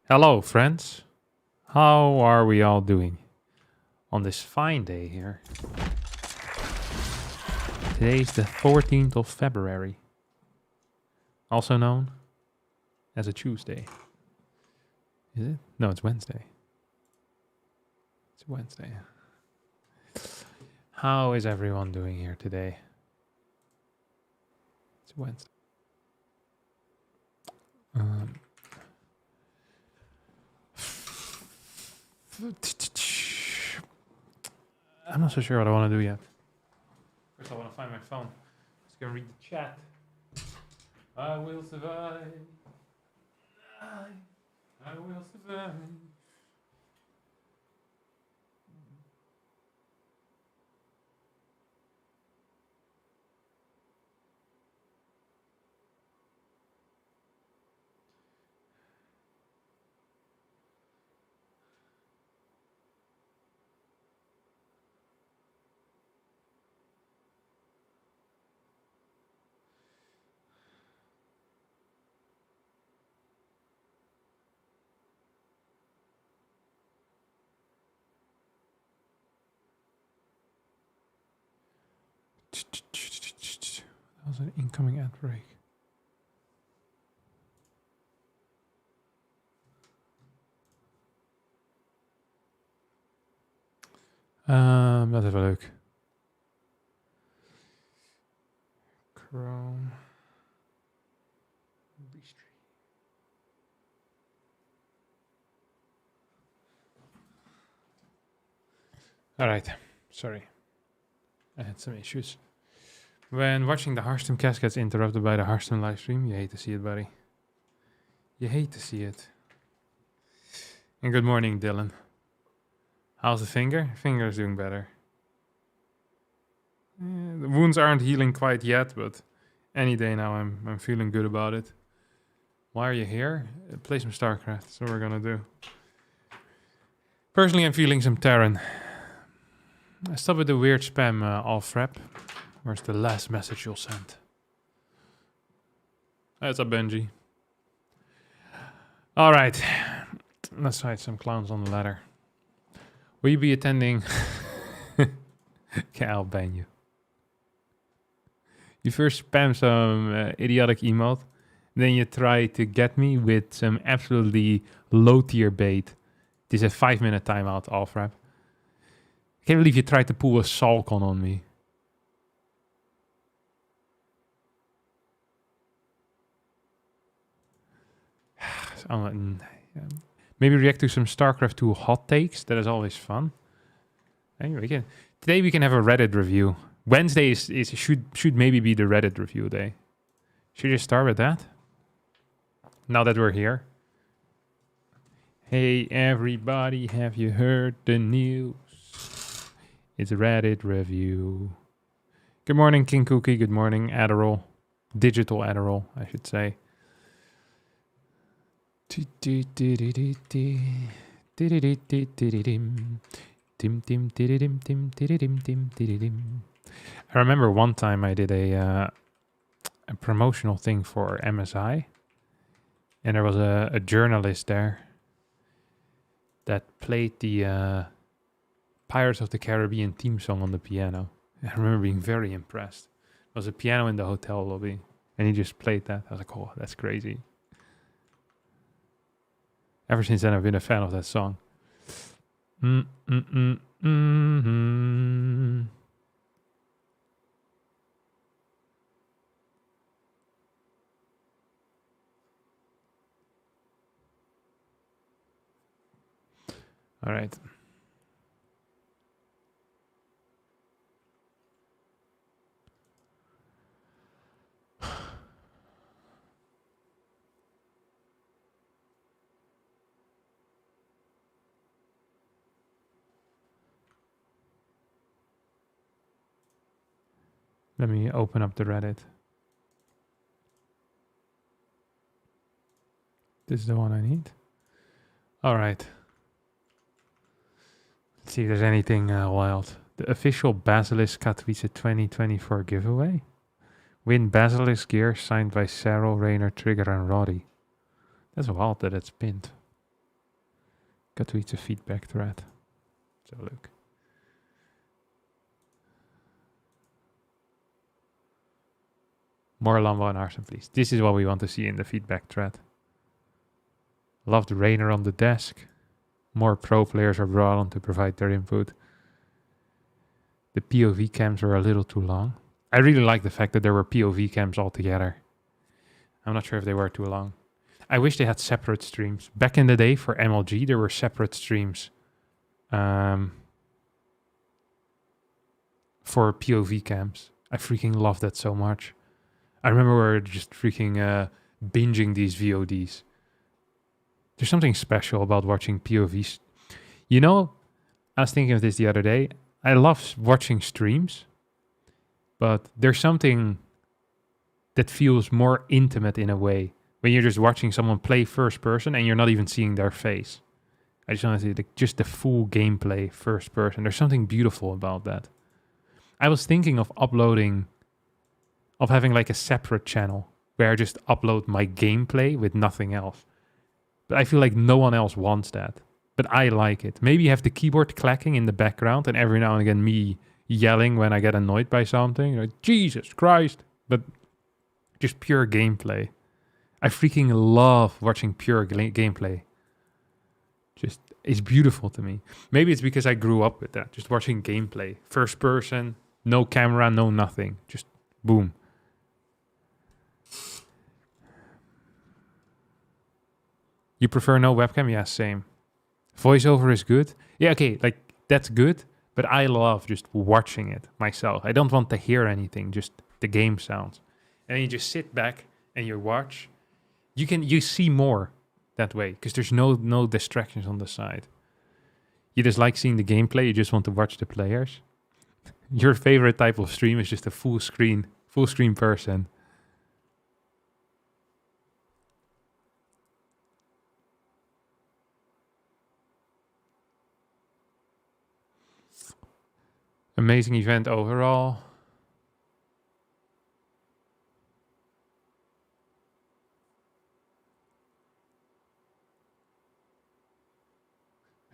Hello, friends. How are we all doing on this fine day here? Today's the 14th of February, also known as a Tuesday. Is it? No, it's Wednesday. It's Wednesday. How is everyone doing here today? It's Wednesday. I'm not so sure what I want to do yet. First, I want to find my phone. Just gonna read the chat. I will survive. I will survive. That was an incoming ad break. Dat is wel leuk. Chrome. Alright, sorry. I had some issues. When watching the Harstem cast gets interrupted by the Harstem live stream, you hate to see it, buddy. You hate to see it. And good morning, Dylan. How's the finger? Finger is doing better. The wounds aren't healing quite yet, but any day now I'm feeling good about it. Why are you here? Play some StarCraft. That's what we're gonna do. Personally, I'm feeling some Terran. I stop with the weird spam, Alfrep. Where's the last message you'll send? That's a Benji. Alright. Let's fight some clowns on the ladder. Will you be attending? Okay, I'll ban you. You first spam some idiotic emote, then you try to get me with some absolutely low tier bait. This is a 5-minute timeout, Alfrep. I can't believe you tried to pull a Salcon on me. Maybe react to some StarCraft 2 hot takes. That is always fun. Anyway, today we can have a Reddit review. Wednesday should maybe be the Reddit review day. Should you start with that? Now that we're here. Hey everybody, have you heard the news? It's a Reddit review. Good morning, King Cookie. Good morning, Adderall. Digital Adderall, I should say. I remember one time I did a promotional thing for MSI, and there was a journalist there that played the Pirates of the Caribbean theme song on the piano. I remember being very impressed. There was a piano in the hotel lobby, and he just played that. I was like, oh, that's crazy. Ever since then, I've been a fan of that song. All right. Let me open up the Reddit. This is the one I need. All right. Let's see if there's anything wild. The official Basilisk Katowice 2024 giveaway. Win Basilisk gear signed by Sarah, Rainer, Trigger, and Roddy. That's wild that it's pinned. Got to eat a feedback thread. So look. More Lambo and Harstem, please. This is what we want to see in the feedback thread. Love the Rainer on the desk. More pro players are brought on to provide their input. The POV cams were a little too long. I really like the fact that there were POV cams altogether. I'm not sure if they were too long. I wish they had separate streams. Back in the day for MLG, there were separate streams for POV cams. I freaking love that so much. I remember we were just freaking binging these VODs. There's something special about watching POVs. You know, I was thinking of this the other day. I love watching streams, but there's something that feels more intimate in a way when you're just watching someone play first person and you're not even seeing their face. I just want to see just the full gameplay first person. There's something beautiful about that. I was thinking of having like a separate channel where I just upload my gameplay with nothing else. But I feel like no one else wants that. But I like it. Maybe you have the keyboard clacking in the background and every now and again me yelling when I get annoyed by something. Like, Jesus Christ. But just pure gameplay. I freaking love watching pure gameplay. Just, it's beautiful to me. Maybe it's because I grew up with that. Just watching gameplay. First person, no camera, no nothing. Just boom. You prefer no webcam? Yeah, same. Voiceover is good. Yeah, okay, like that's good. But I love just watching it myself. I don't want to hear anything, just the game sounds. And you just sit back and you watch. You see more that way because there's no distractions on the side. You just like seeing the gameplay. You just want to watch the players. Your favorite type of stream is just a full screen person. Amazing event overall.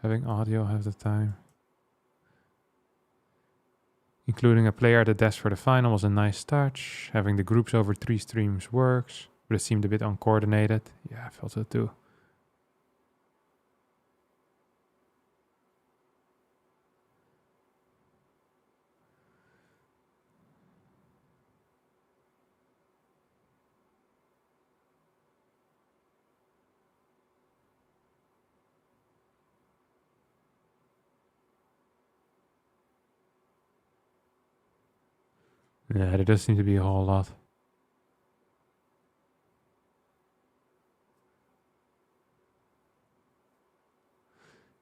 Having audio half the time. Including a player at the desk for the final was a nice touch. Having the groups over 3 streams works, but it seemed a bit uncoordinated. Yeah, I felt so too. Yeah, there does seem to be a whole lot.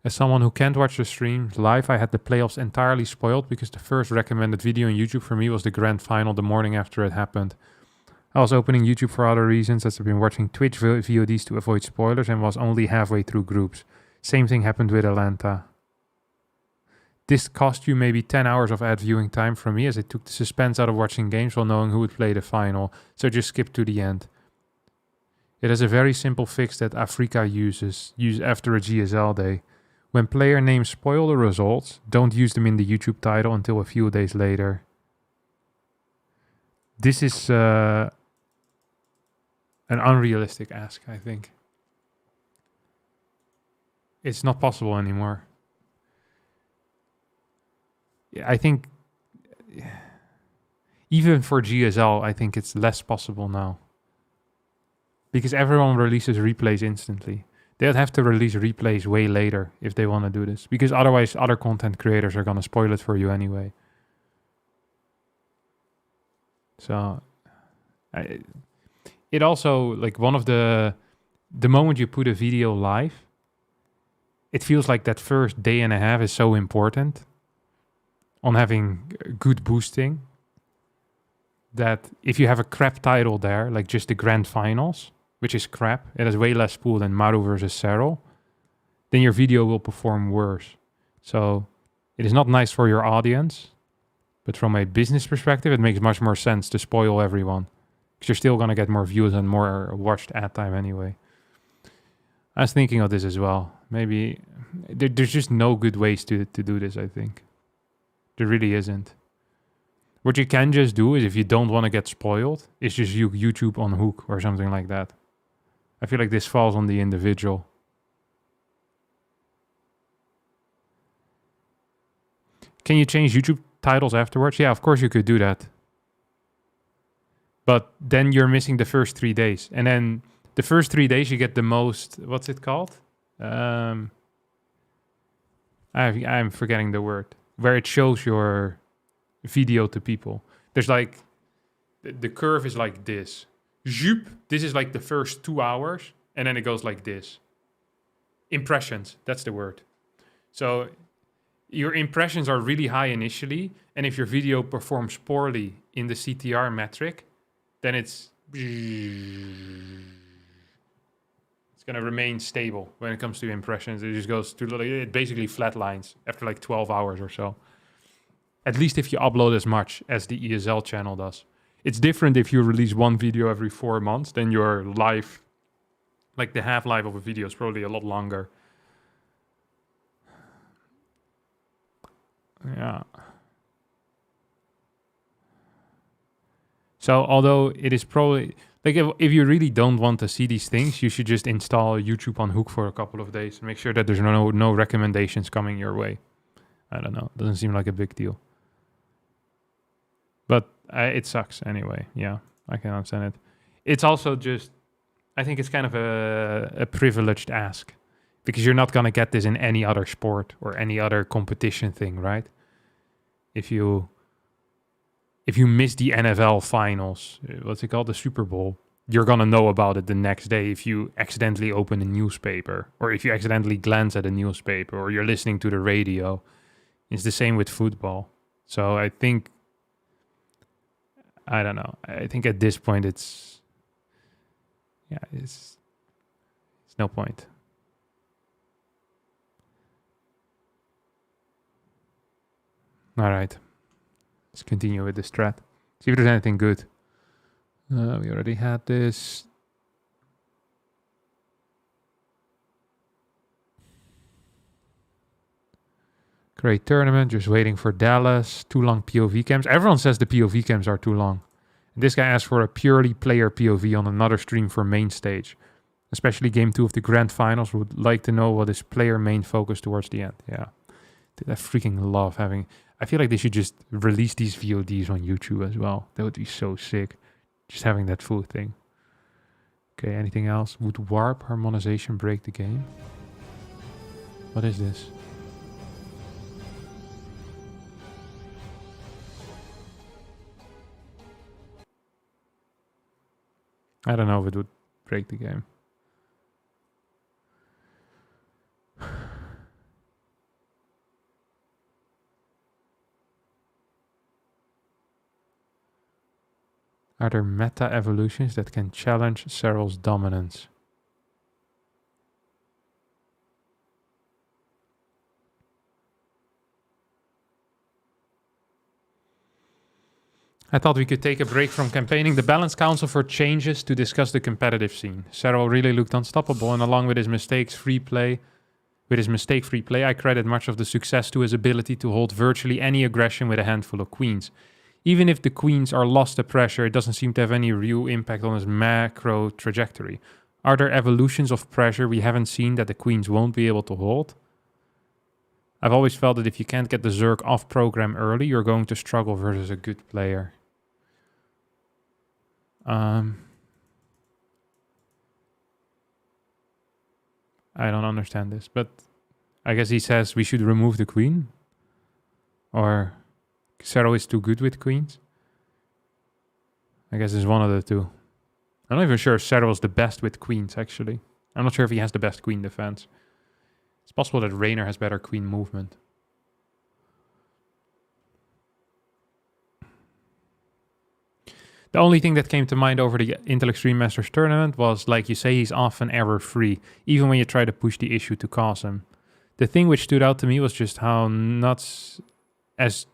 As someone who can't watch the streams live, I had the playoffs entirely spoiled because the first recommended video on YouTube for me was the grand final the morning after it happened. I was opening YouTube for other reasons, as I've been watching Twitch VODs to avoid spoilers and was only halfway through groups. Same thing happened with Atlanta. This cost you maybe 10 hours of ad viewing time from me as it took the suspense out of watching games while knowing who would play the final, so just skip to the end. It has a very simple fix that Afrika use after a GSL day. When player names spoil the results, don't use them in the YouTube title until a few days later. This is an unrealistic ask, I think. It's not possible anymore. I think even for GSL, I think it's less possible now. Because everyone releases replays instantly. They'd have to release replays way later if they want to do this. Because otherwise other content creators are going to spoil it for you anyway. So it also, like, one of the moment you put a video live, it feels like that first day and a half is so important on having good boosting, that if you have a crap title there, like just the grand finals, which is crap, it has way less pool than Maru versus Serral, then your video will perform worse. So it is not nice for your audience, but from a business perspective, it makes much more sense to spoil everyone, because you're still going to get more views and more watched ad time anyway. I was thinking of this as well. Maybe there's just no good ways to do this, I think. There really isn't. What you can just do is, if you don't want to get spoiled, is just YouTube on hook or something like that. I feel like this falls on the individual. Can you change YouTube titles afterwards? Yeah, of course you could do that. But then you're missing the first 3 days. And then the first 3 days you get the most, what's it called? I'm forgetting the word. Where it shows your video to people. There's like, the curve is like this. Zoop, this is like the first 2 hours. And then it goes like this. Impressions, that's the word. So your impressions are really high initially. And if your video performs poorly in the CTR metric, then it's going to remain stable when it comes to impressions. It just goes to, it basically flatlines after like 12 hours or so. At least if you upload as much as the ESL channel does. It's different if you release one video every 4 months, then your life, like the half-life of a video is probably a lot longer. Yeah. So although it is probably, like if you really don't want to see these things, you should just install YouTube on hook for a couple of days. Make sure that there's no recommendations coming your way. I don't know. Doesn't seem like a big deal. But it sucks anyway. Yeah, I can understand it. It's also just, I think it's kind of a privileged ask. Because you're not going to get this in any other sport or any other competition thing, right? If you miss the NFL finals, what's it called, the Super Bowl, you're going to know about it the next day if you accidentally open a newspaper or if you accidentally glance at a newspaper or you're listening to the radio. It's the same with football. So I think, I don't know. I think at this point it's no point. All right. Let's continue with this thread. See if there's anything good. We already had this. Great tournament. Just waiting for Dallas. Too long POV camps. Everyone says the POV camps are too long. And this guy asked for a purely player POV on another stream for main stage. Especially game 2 of the grand finals. Would like to know what is player main focus towards the end. Yeah. Dude, I freaking love having... I feel like they should just release these VODs on YouTube as well. That would be so sick. Just having that full thing. Okay, anything else? Would warp harmonization break the game? What is this? I don't know if it would break the game. Are there meta evolutions that can challenge Serral's dominance? I thought we could take a break from campaigning the Balance Council for changes to discuss the competitive scene. Serral really looked unstoppable, and along with his mistake-free play, I credit much of the success to his ability to hold virtually any aggression with a handful of queens. Even if the queens are lost to pressure, it doesn't seem to have any real impact on his macro trajectory. Are there evolutions of pressure we haven't seen that the queens won't be able to hold? I've always felt that if you can't get the Zerg off program early, you're going to struggle versus a good player. I don't understand this, but I guess he says we should remove the queen? Or... Serral is too good with queens? I guess it's one of the two. I'm not even sure if Serral is the best with queens, actually. I'm not sure if he has the best queen defense. It's possible that Raynor has better queen movement. The only thing that came to mind over the Intel Extreme Masters tournament was, like you say, he's often error-free, even when you try to push the issue to cause him. The thing which stood out to me was just how nuts The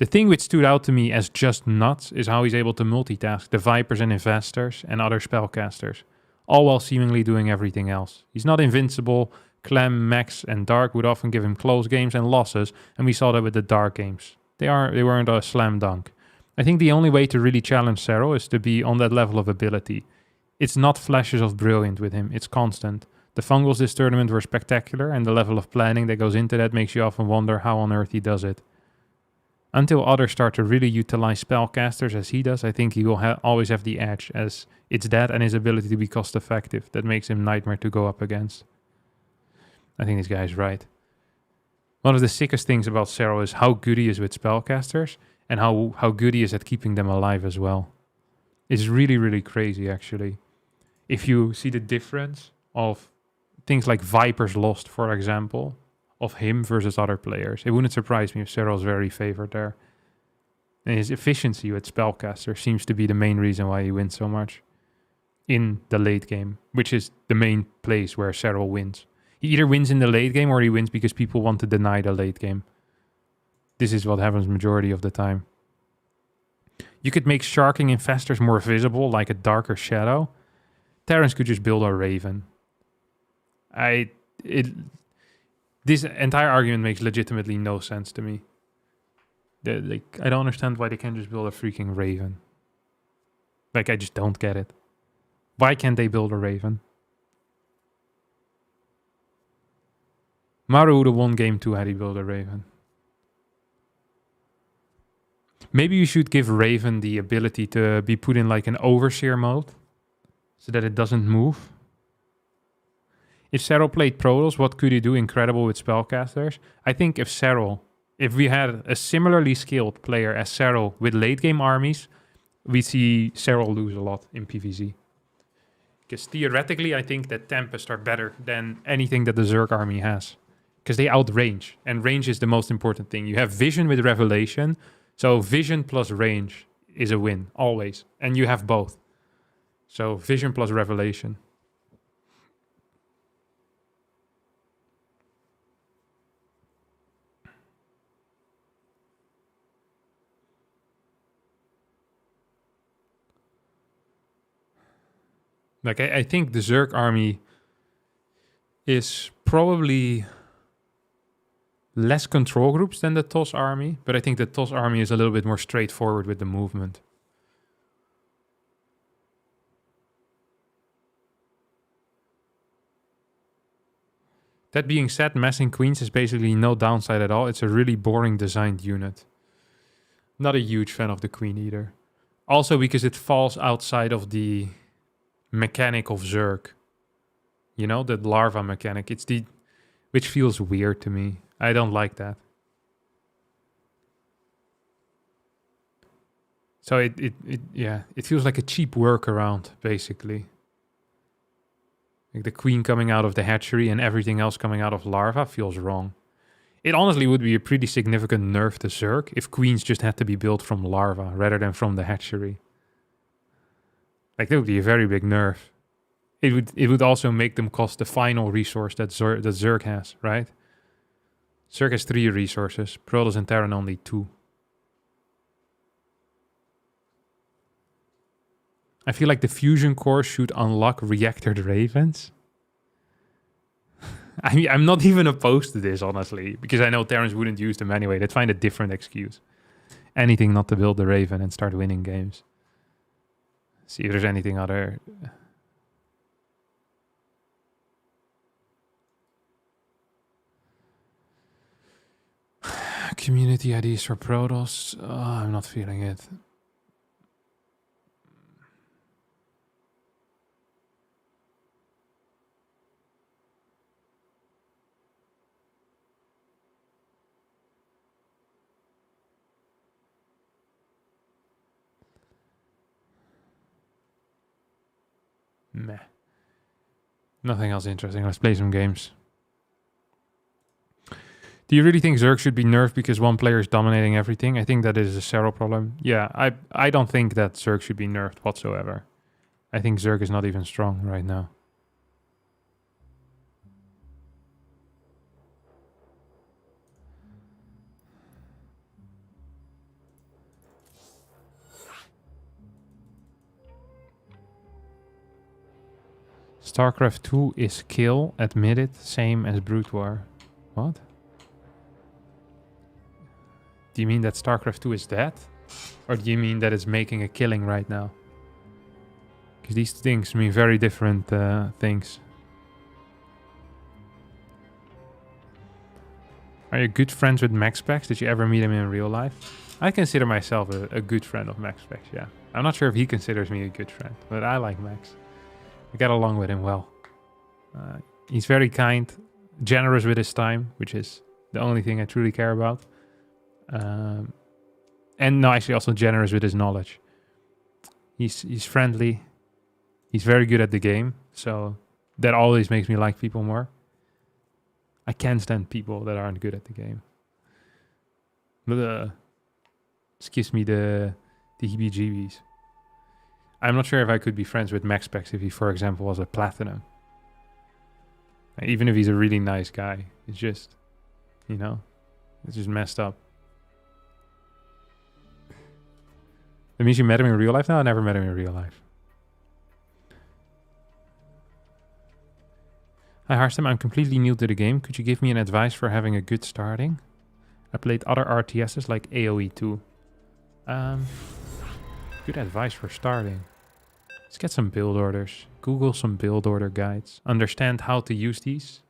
thing which stood out to me as just nuts is how he's able to multitask the Vipers and Investors and other spellcasters. all while seemingly doing everything else. He's not invincible. Clem, Max, and Dark would often give him close games and losses, and we saw that with the Dark games. They weren't a slam dunk. I think the only way to really challenge Serral is to be on that level of ability. It's not flashes of brilliant with him, it's constant. The fungals this tournament were spectacular, and the level of planning that goes into that makes you often wonder how on earth he does it. Until others start to really utilize spellcasters as he does, I think he will always have the edge, as it's that and his ability to be cost effective that makes him nightmare to go up against. I think this guy is right. One of the sickest things about Serral is how good he is with spellcasters, and how good he is at keeping them alive as well. It's really, really crazy, actually. If you see the difference of things like Viper's Lost, for example, of him versus other players, it wouldn't surprise me if Serral's very favored there. And his efficiency with spellcaster seems to be the main reason why he wins so much in the late game, which is the main place where Serral wins. He either wins in the late game or he wins because people want to deny the late game. This is what happens majority of the time. You could make sharking infestors more visible, like a darker shadow. Terrence could just build a Raven. This entire argument makes legitimately no sense to me. I don't understand why they can't just build a freaking Raven. I just don't get it. Why can't they build a Raven? Maru would have won game 2 had he built a Raven. Maybe you should give Raven the ability to be put in an overseer mode so that it doesn't move. If Serral played Protoss, what could he do incredible with spellcasters? I think if we had a similarly skilled player as Serral with late game armies, we see Serral lose a lot in PvZ. Because theoretically, I think that Tempest are better than anything that the Zerg army has. Because they outrange, and range is the most important thing. You have vision with revelation, so vision plus range is a win, always. And you have both. So vision plus revelation. I think the Zerg army is probably less control groups than the TOS army, but I think the TOS army is a little bit more straightforward with the movement. That being said, massing queens is basically no downside at all. It's a really boring designed unit. Not a huge fan of the queen either. Also because it falls outside of the mechanic of Zerg. You know, the larva mechanic. Which feels weird to me. I don't like that. So it feels like a cheap workaround, basically. Like the queen coming out of the hatchery and everything else coming out of larva feels wrong. It honestly would be a pretty significant nerf to Zerg if queens just had to be built from larva rather than from the hatchery. That would be a very big nerf. It would also make them cost the final resource that Zerg has, right? Zerg has 3 resources, Protoss and Terran only 2. I feel like the fusion core should unlock reactored ravens. I mean, I'm not even opposed to this, honestly, because I know Terrans wouldn't use them anyway. They'd find a different excuse. Anything not to build the Raven and start winning games. See if there's anything other. Community IDs for Protoss. Oh, I'm not feeling it. Meh. Nothing else interesting. Let's play some games. Do you really think Zerg should be nerfed because one player is dominating everything? I think that is a Serral problem. Yeah, I don't think that Zerg should be nerfed whatsoever. I think Zerg is not even strong right now. StarCraft 2 is kill, admit it, same as Brute War. What? Do you mean that StarCraft 2 is dead? Or do you mean that it's making a killing right now? Because these things mean very different things. Are you good friends with MaxPax? Did you ever meet him in real life? I consider myself a good friend of MaxPax, yeah. I'm not sure if he considers me a good friend, but I like Max. I get along with him well. He's very kind, generous with his time, which is the only thing I truly care about. And no, actually also generous with his knowledge. He's friendly. He's very good at the game, so that always makes me like people more. I can't stand people that aren't good at the game. But this gives me the heebie-jeebies. I'm not sure if I could be friends with MaxPax if he, for example, was a platinum. Even if he's a really nice guy. It's just, you know, it's just messed up. That means you met him in real life? No, I never met him in real life. Hi Harstem, I'm completely new to the game. Could you give me an advice for having a good starting? I played other RTSs like AoE 2. Good advice for starting. Let's get some build orders. Google some build order guides. Understand how to use these.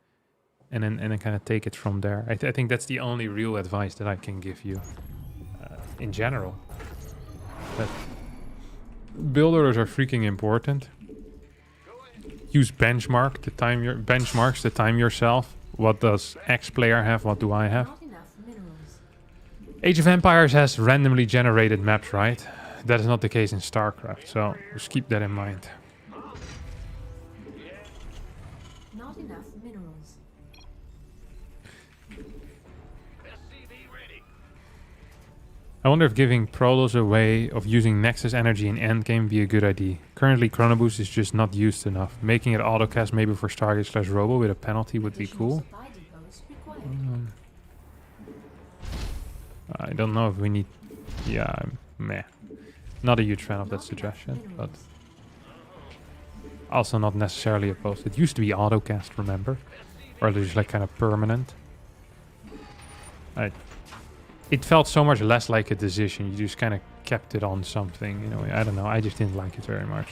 And then kind of take it from there. I think that's the only real advice that I can give you. In general. But build orders are freaking important. Use benchmarks to time yourself. What does X player have? What do I have? Age of Empires has randomly generated maps, right? That is not the case in StarCraft, so just keep that in mind. Not enough minerals. I wonder if giving Prolos a way of using Nexus energy in endgame be a good idea. Currently Chronoboost is just not used enough. Making it autocast maybe for Stargate / Robo with a penalty would be cool. I don't know if we need... Yeah, meh. Not a huge fan of that suggestion, but... Also not necessarily opposed. It used to be autocast, remember? Or just like kind of permanent. It felt so much less like a decision. You just kind of kept it on something, you know. I don't know. I just didn't like it very much.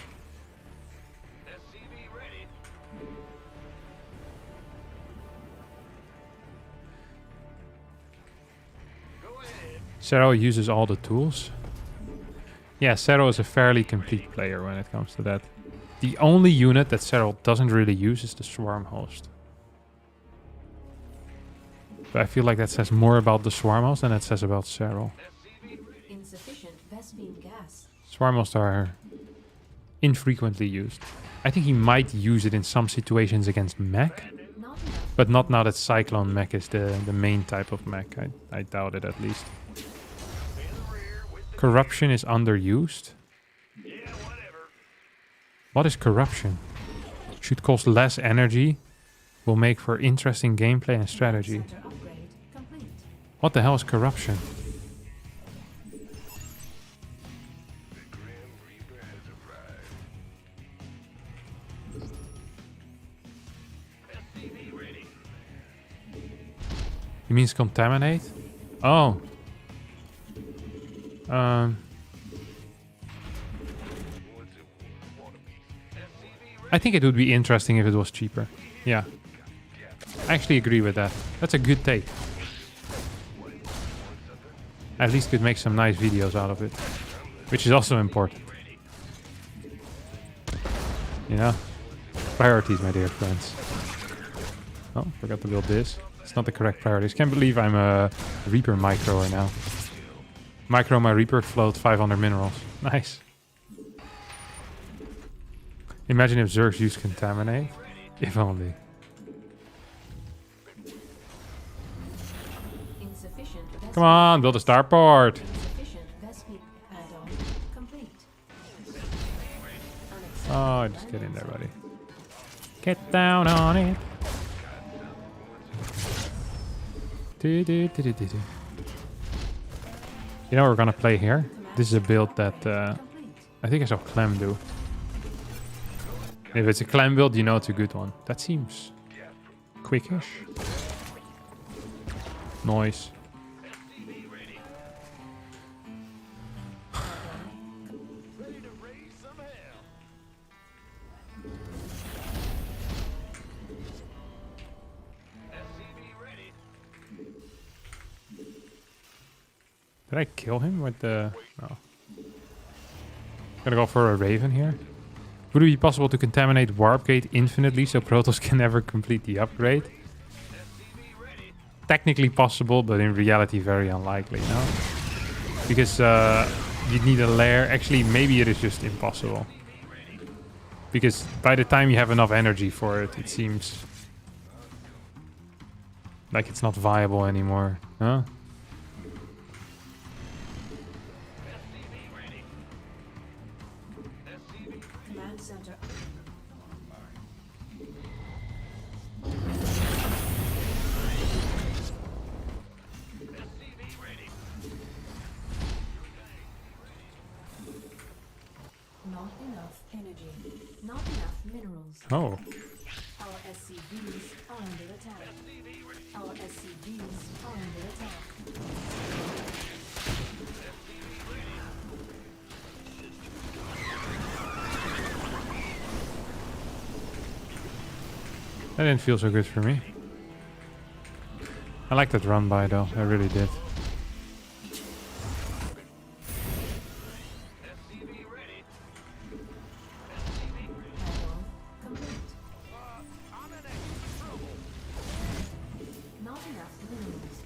Zero uses all the tools. Yeah, Zero is a fairly complete player when it comes to that. The only unit that Zero doesn't really use is the Swarm Host. But I feel like that says more about the Swarm Host than it says about Zero. Insufficient Vespene gas. Swarm Hosts are infrequently used. I think he might use it in some situations against mech. But not now that Cyclone mech is the main type of mech. I doubt it at least. Corruption is underused. What is corruption? Should cost less energy. Will make for interesting gameplay and strategy. What the hell is corruption? He means contaminate? Oh. I think it would be interesting if it was cheaper. Yeah. I actually agree with that. That's a good take. At least could make some nice videos out of it. Which is also important. You know? Priorities, my dear friends. Oh, forgot to build this. It's not the correct priorities. Can't believe I'm a Reaper microer now. Micro my Reaper, float 500 minerals. Nice. Imagine if Zergs used Contaminate. If only. Come on, build a starport. Oh, just get in there, buddy. Get down on it. You know what we're gonna play here? This is a build that I think I saw Clem do. If it's a clan build, you know it's a good one. That seems quickish. Noise. Did I kill him with the... No. Gonna go for a Raven here. Would it be possible to contaminate Warp Gate infinitely so Protoss can never complete the upgrade? Technically possible, but in reality very unlikely, no? Because you'd need a layer. Actually, maybe it is just impossible. Because by the time you have enough energy for it, it seems like it's not viable anymore, huh? Command center. Not enough energy. Not enough minerals. Oh. Our SCVs are under attack. Our SCVs are under attack. That didn't feel so good for me. I like that run by though, I really did. Battle complete. Not enough minerals.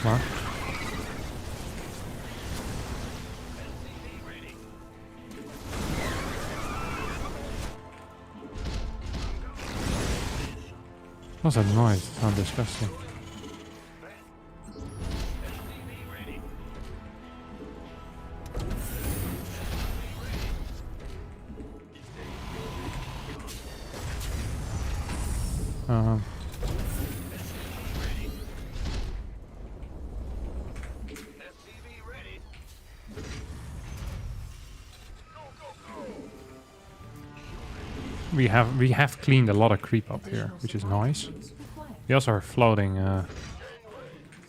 Come on. What's that noise? It sounds disgusting. Um, we have cleaned a lot of creep up here, which is nice. We also are floating,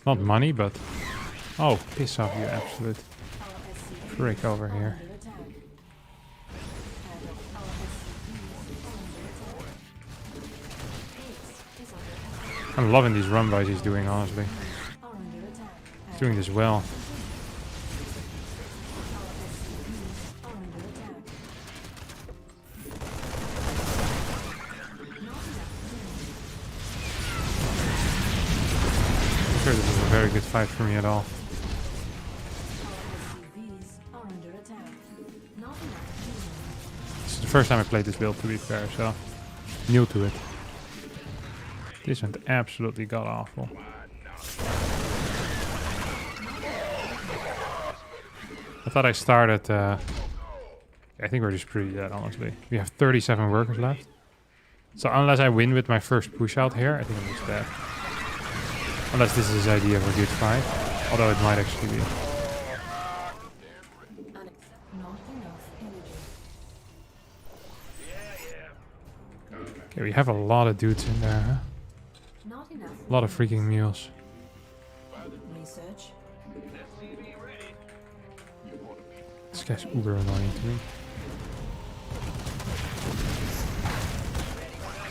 not money, but... Oh, piss off, you absolute prick over here. I'm loving these run bys he's doing, honestly. He's doing this well. I'm sure this is a very good fight for me at all. This is the first time I played this build, to be fair, so new to it. This went absolutely god awful. I thought I started. I think we're just pretty dead, honestly. We have 37 workers left. So unless I win with my first push out here, I think I'm just dead. Unless this is his idea of a good fight. Although it might actually be. Okay, we have a lot of dudes in there, huh? A lot of freaking mules. Research. This guy's uber annoying to me.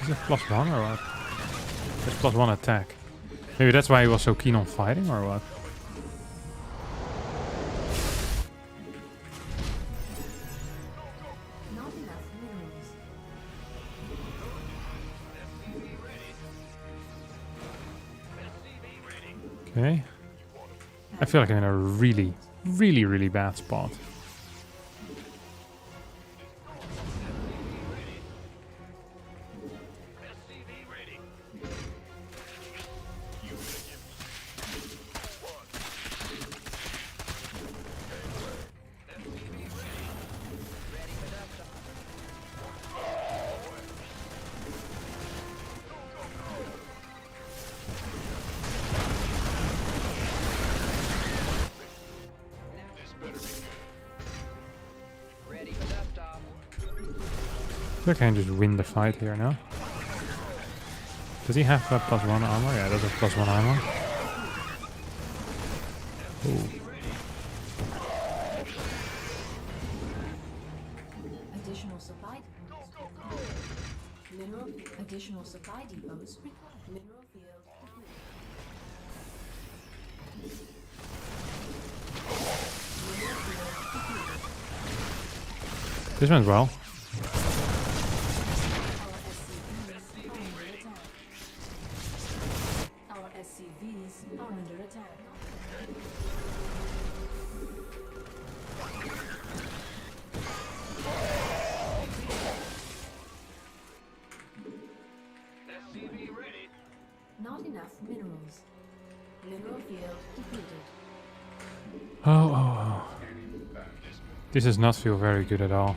Is it +1 or what? It's +1 attack. Maybe that's why he was so keen on fighting or what? Not enough minerals. Okay. I feel like I'm in a really, really bad spot. So I can just win the fight here now. Does he have +1 armor? Yeah, that's a +1 armor. Ooh. Additional supply depots. Mineral. Additional supply depots required. Mineral field depleted. Mineral field depleted. This went well. Our SCVs are under attack. Not enough minerals. Mineral field depleted. Oh. This does not feel very good at all.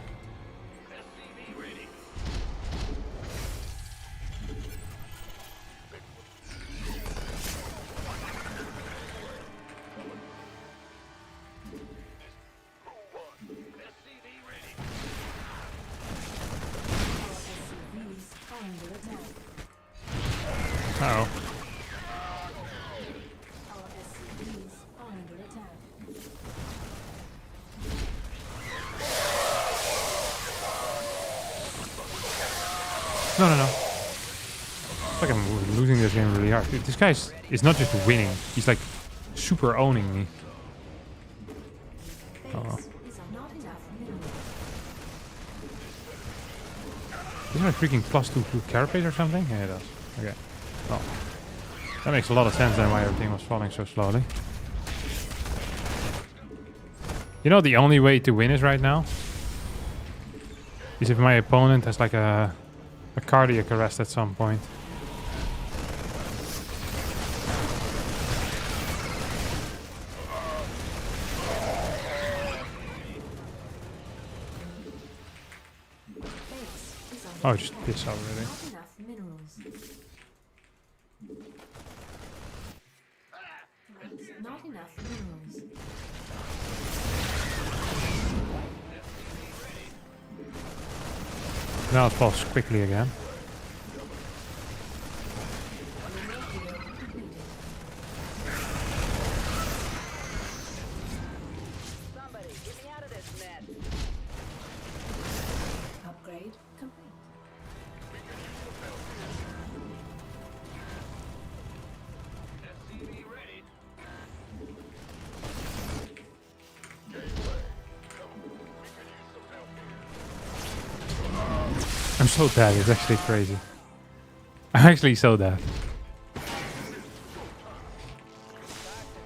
Uh-oh. Our SCVs are under attack. No. It's like I'm losing this game really hard. Dude, this guy is not just winning. He's like super owning me. Oh. Is not enough minerals. Isn't it freaking +2 to carapace or something? Yeah, it does. Okay. Well, that makes a lot of sense then why everything was falling so slowly. You know the only way to win is right now? Is if my opponent has like a cardiac arrest at some point. Base is under Oh, just piss already. not enough minerals. Not enough minerals. Now it falls quickly again. Mineral field depleted. Somebody, get me out of this mess. Upgrade complete. I'm so dead, it's actually crazy. I'm actually so dead.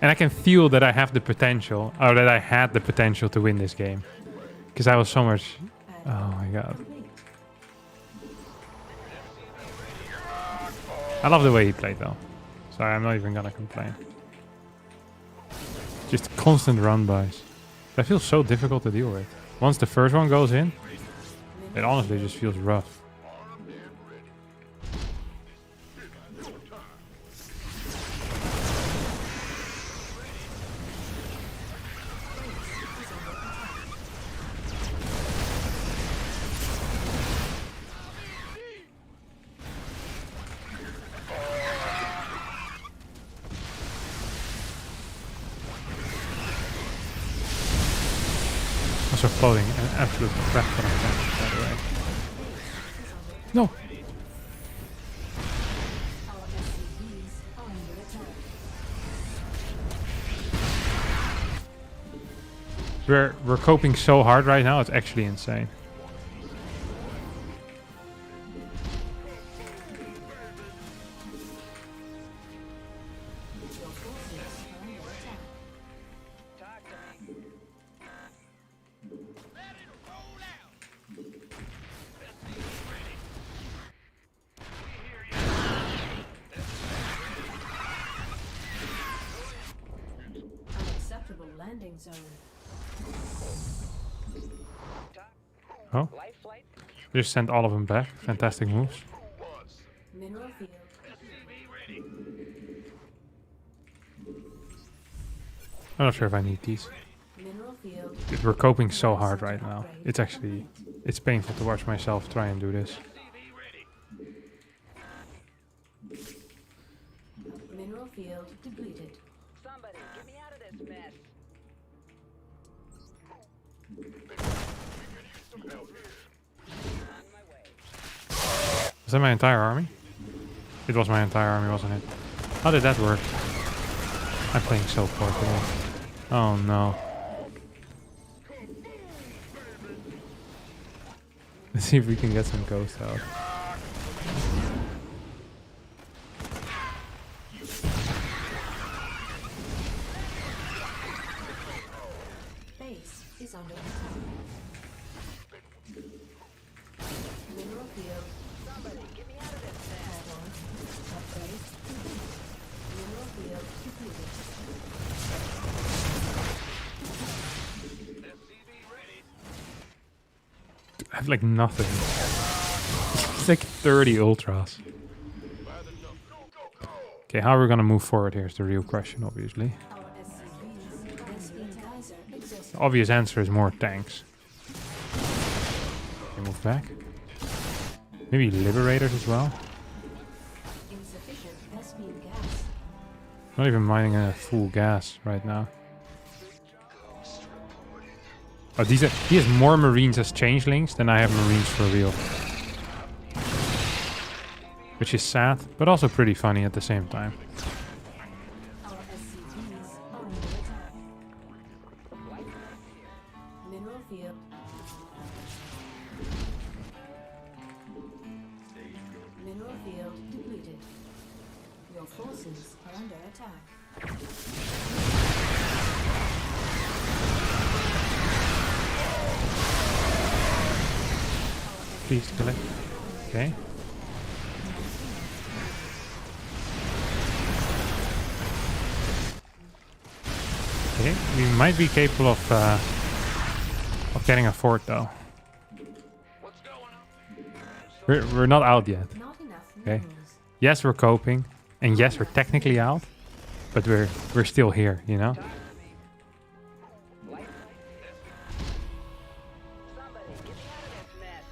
And I can feel that I have the potential, or that I had the potential to win this game. Because I was so much... Oh my god. Complete. I love the way he played though. So I'm not even gonna complain. Just constant run-bys. That feels so difficult to deal with. Once the first one goes in, it honestly just feels rough. Also floating an absolute crap ton of damage, by the way. No! Our SCVs are under attack. We're coping so hard right now, it's actually insane. Your forces are under attack. Talk to me. Unacceptable landing zone. Oh, Life flight? just sent all of them back. Fantastic moves. Mineral field. I'm not sure if I need these. Mineral field. We're coping so hard right now. It's actually It's painful to watch myself try and do this. Mineral field depleted. Somebody, get me out of this mess. On my way. Was that my entire army? It was my entire army, wasn't it? How did that work? I'm playing so poor today. Oh no. Let's see if we can get some ghost out. Base is under attack. Mineral field. Somebody, get me out of this mess. Add-on. Upgrade complete. Mineral field depleted. I have like nothing. It's like 30 ultras. Okay, how are we gonna move forward here is the real question, obviously. Our SCVs, SP Kaiser exhausted. The obvious answer is more tanks. Okay, move back. Maybe liberators as well. Insufficient SP gas. Not even mining a full gas right now. Oh, he has more marines as changelings than I have marines for real. Which is sad, but also pretty funny at the same time. Our SCVs are under attack. Mineral field. Mineral field depleted. Your forces are under attack. Please collect. Okay. Okay, we might be capable of getting a fort though. We're not out yet. Not enough Okay. minerals. Yes, we're coping, and yes, we're technically out, but we're still here, you know. Somebody, get me out of this mess.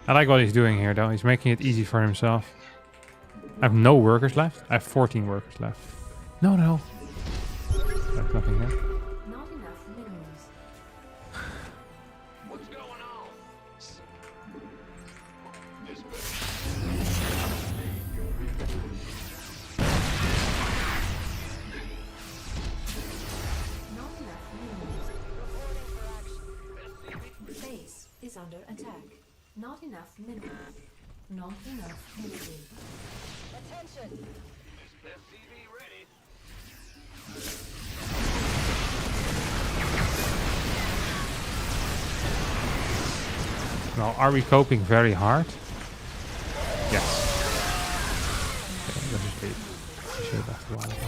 I like what he's doing here though. He's making it easy for himself. I have no workers left. I have 14 workers left. No. There's nothing here. Not enough minerals. Not enough minerals. Base is under attack. Not enough minerals. Not enough energy. Attention! Well, are we coping very hard? Yes. Okay, let's just leave. We should have left a while ago.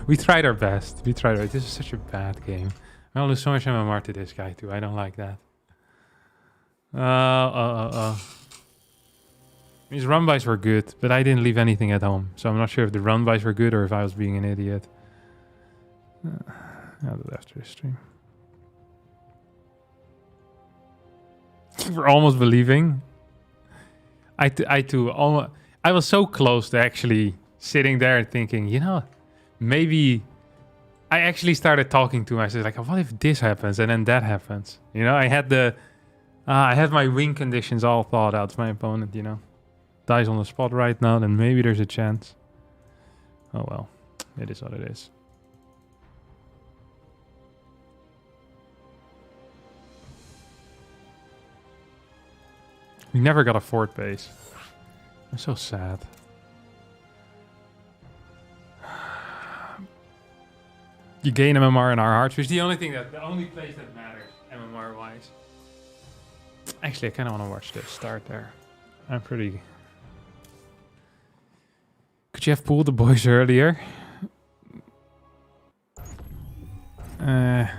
We tried our best. We tried our. This is such a bad game. I'll lose so much MMR to this guy too. I don't like that. His run bys were good, but I didn't leave anything at home, so I'm not sure if the run bys were good or if I was being an idiot. I'll do it after this stream. We're almost believing. I too almost. I was so close to actually sitting there and thinking, you know, maybe. I actually started talking to myself like, what if this happens and then that happens? You know, I had my win conditions all thought out. It's my opponent, you know, dies on the spot right now, then maybe there's a chance. Oh well, it is what it is. We never got a fort base. I'm so sad. You gain MMR in our hearts, which is the only place that matters, MMR wise. Actually, I kind of want to watch this start there. I'm pretty. Could you have pulled the boys earlier? There's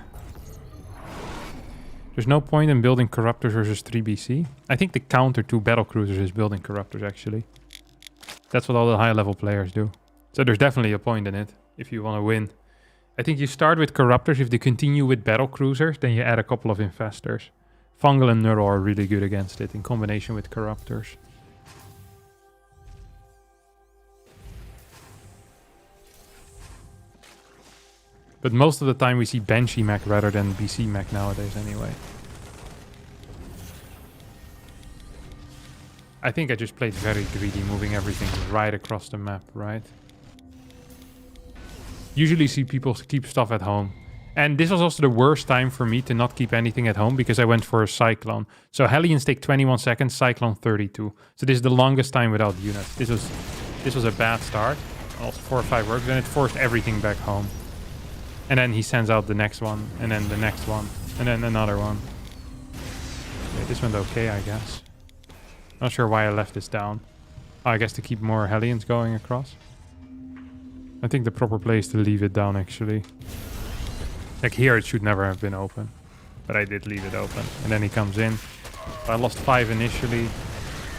no point in building Corruptors versus 3BC. I think the counter to Battle Cruisers is building Corruptors, actually. That's what all the high level players do. So there's definitely a point in it if you want to win I think you start with Corruptors. If they continue with Battle Cruisers, then you add a couple of Infestors. Fungal and Neural are really good against it in combination with Corruptors. But most of the time we see Banshee mech rather than BC mech nowadays anyway. I think I just played very greedy, moving everything right across the map, right? Usually see people keep stuff at home. And this was also the worst time for me to not keep anything at home because I went for a Cyclone. So Hellions take 21 seconds, Cyclone 32. So this is the longest time without units. This was a bad start. Also 4 or 5 works, and it forced everything back home. And then he sends out the next one, and then the next one, and then another one. Okay, this went okay, I guess. Not sure why I left this down. Oh, I guess to keep more Hellions going across. I think the proper play is to leave it down, actually. Like here, it should never have been open. But I did leave it open. And then he comes in. So I lost 5 initially.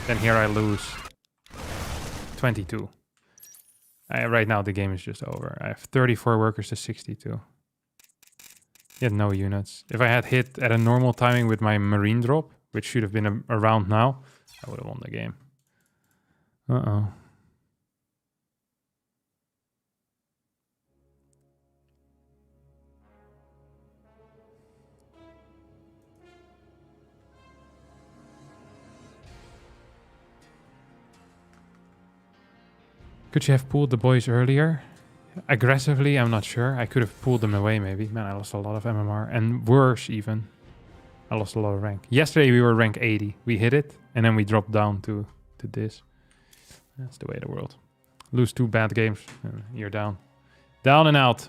Then here I lose 22. Right now, the game is just over. I have 34 workers to 62. He had no units. If I had hit at a normal timing with my Marine drop, which should have been around now, I would have won the game. Uh-oh. Could you have pulled the boys earlier? Aggressively, I'm not sure. I could have pulled them away maybe. Man, I lost a lot of MMR. And worse even. I lost a lot of rank. Yesterday we were rank 80. We hit it, and then we dropped down to this. That's the way of the world. Lose 2 bad games, and you're down. Down and out.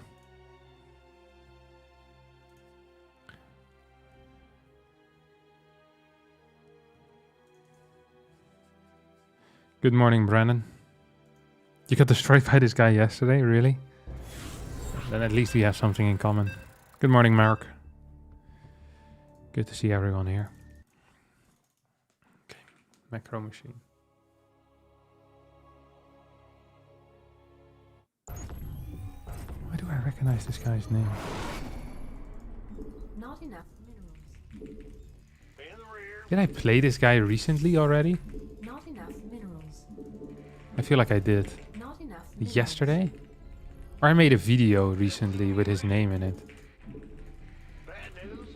Good morning, Brandon. You got destroyed by this guy yesterday, really? Then at least we have something in common. Good morning, Mark. Good to see everyone here. Okay, macro machine. Why do I recognize this guy's name? Not enough minerals. Did I play this guy recently already? Not enough minerals. I feel like I did. Not enough minerals. Yesterday? Or I made a video recently with his name in it. Bad news?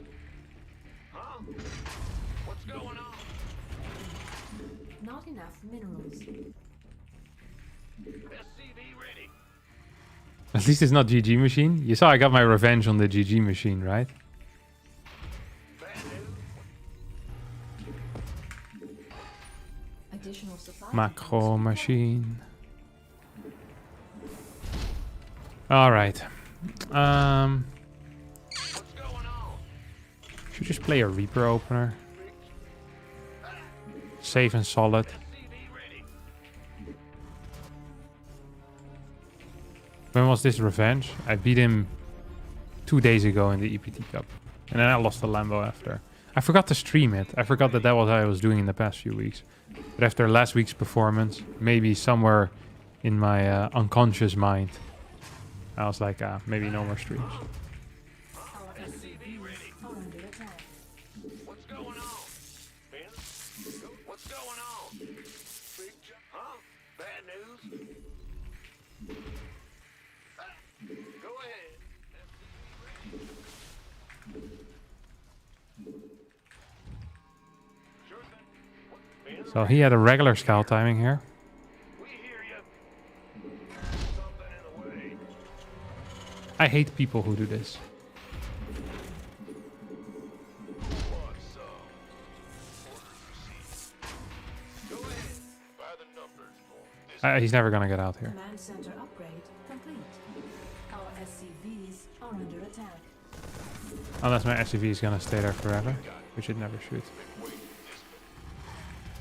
Huh? What's going on? Not enough minerals. SCV ready. At least it's not GG machine. You saw I got my revenge on the GG machine, right? Bad news? Additional supply. Macro machine. Alright. What's going on? Should just play a Reaper opener. Safe and solid. SCV ready. When was this revenge? I beat him 2 days ago in the EPT Cup. And then I lost the Lambo after. I forgot to stream it. I forgot that was how I was doing in the past few weeks. But after last week's performance, maybe somewhere in my unconscious mind, I was like, maybe no more streams. SCV ready. Are under attack. What's going on? Ben? What's going on? Big huh? Bad news? Go ahead. SCV ready. Sure thing. Ben? So he had a regular scout timing here. We hear you. Something in the way. I hate people who do this. What's up? Orders received. Go ahead. By the numbers, boy. This He's never gonna get out here. Command center upgrade complete. Our SCVs are under attack. Unless my SUV is gonna stay there forever, which it never should.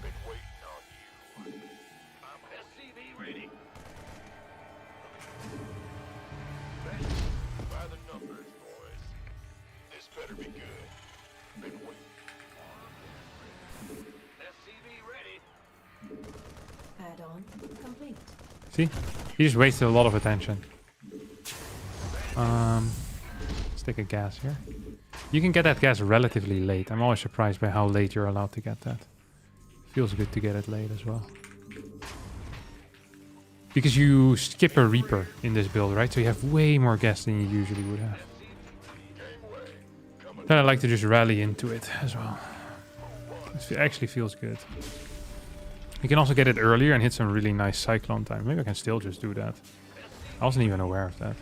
been waiting on you. I'm SCV ready. By the numbers, boys. This better be good. Been waiting. SCV ready. Add-on complete. See? He just wasted a lot of attention. Let's take a gas here. You can get that gas relatively late. I'm always surprised by how late you're allowed to get that. Feels good to get it late as well. Because you skip a Reaper in this build, right? So you have way more gas than you usually would have. Then I like to just rally into it as well. It actually feels good. You can also get it earlier and hit some really nice Cyclone time. Maybe I can still just do that. I wasn't even aware of that.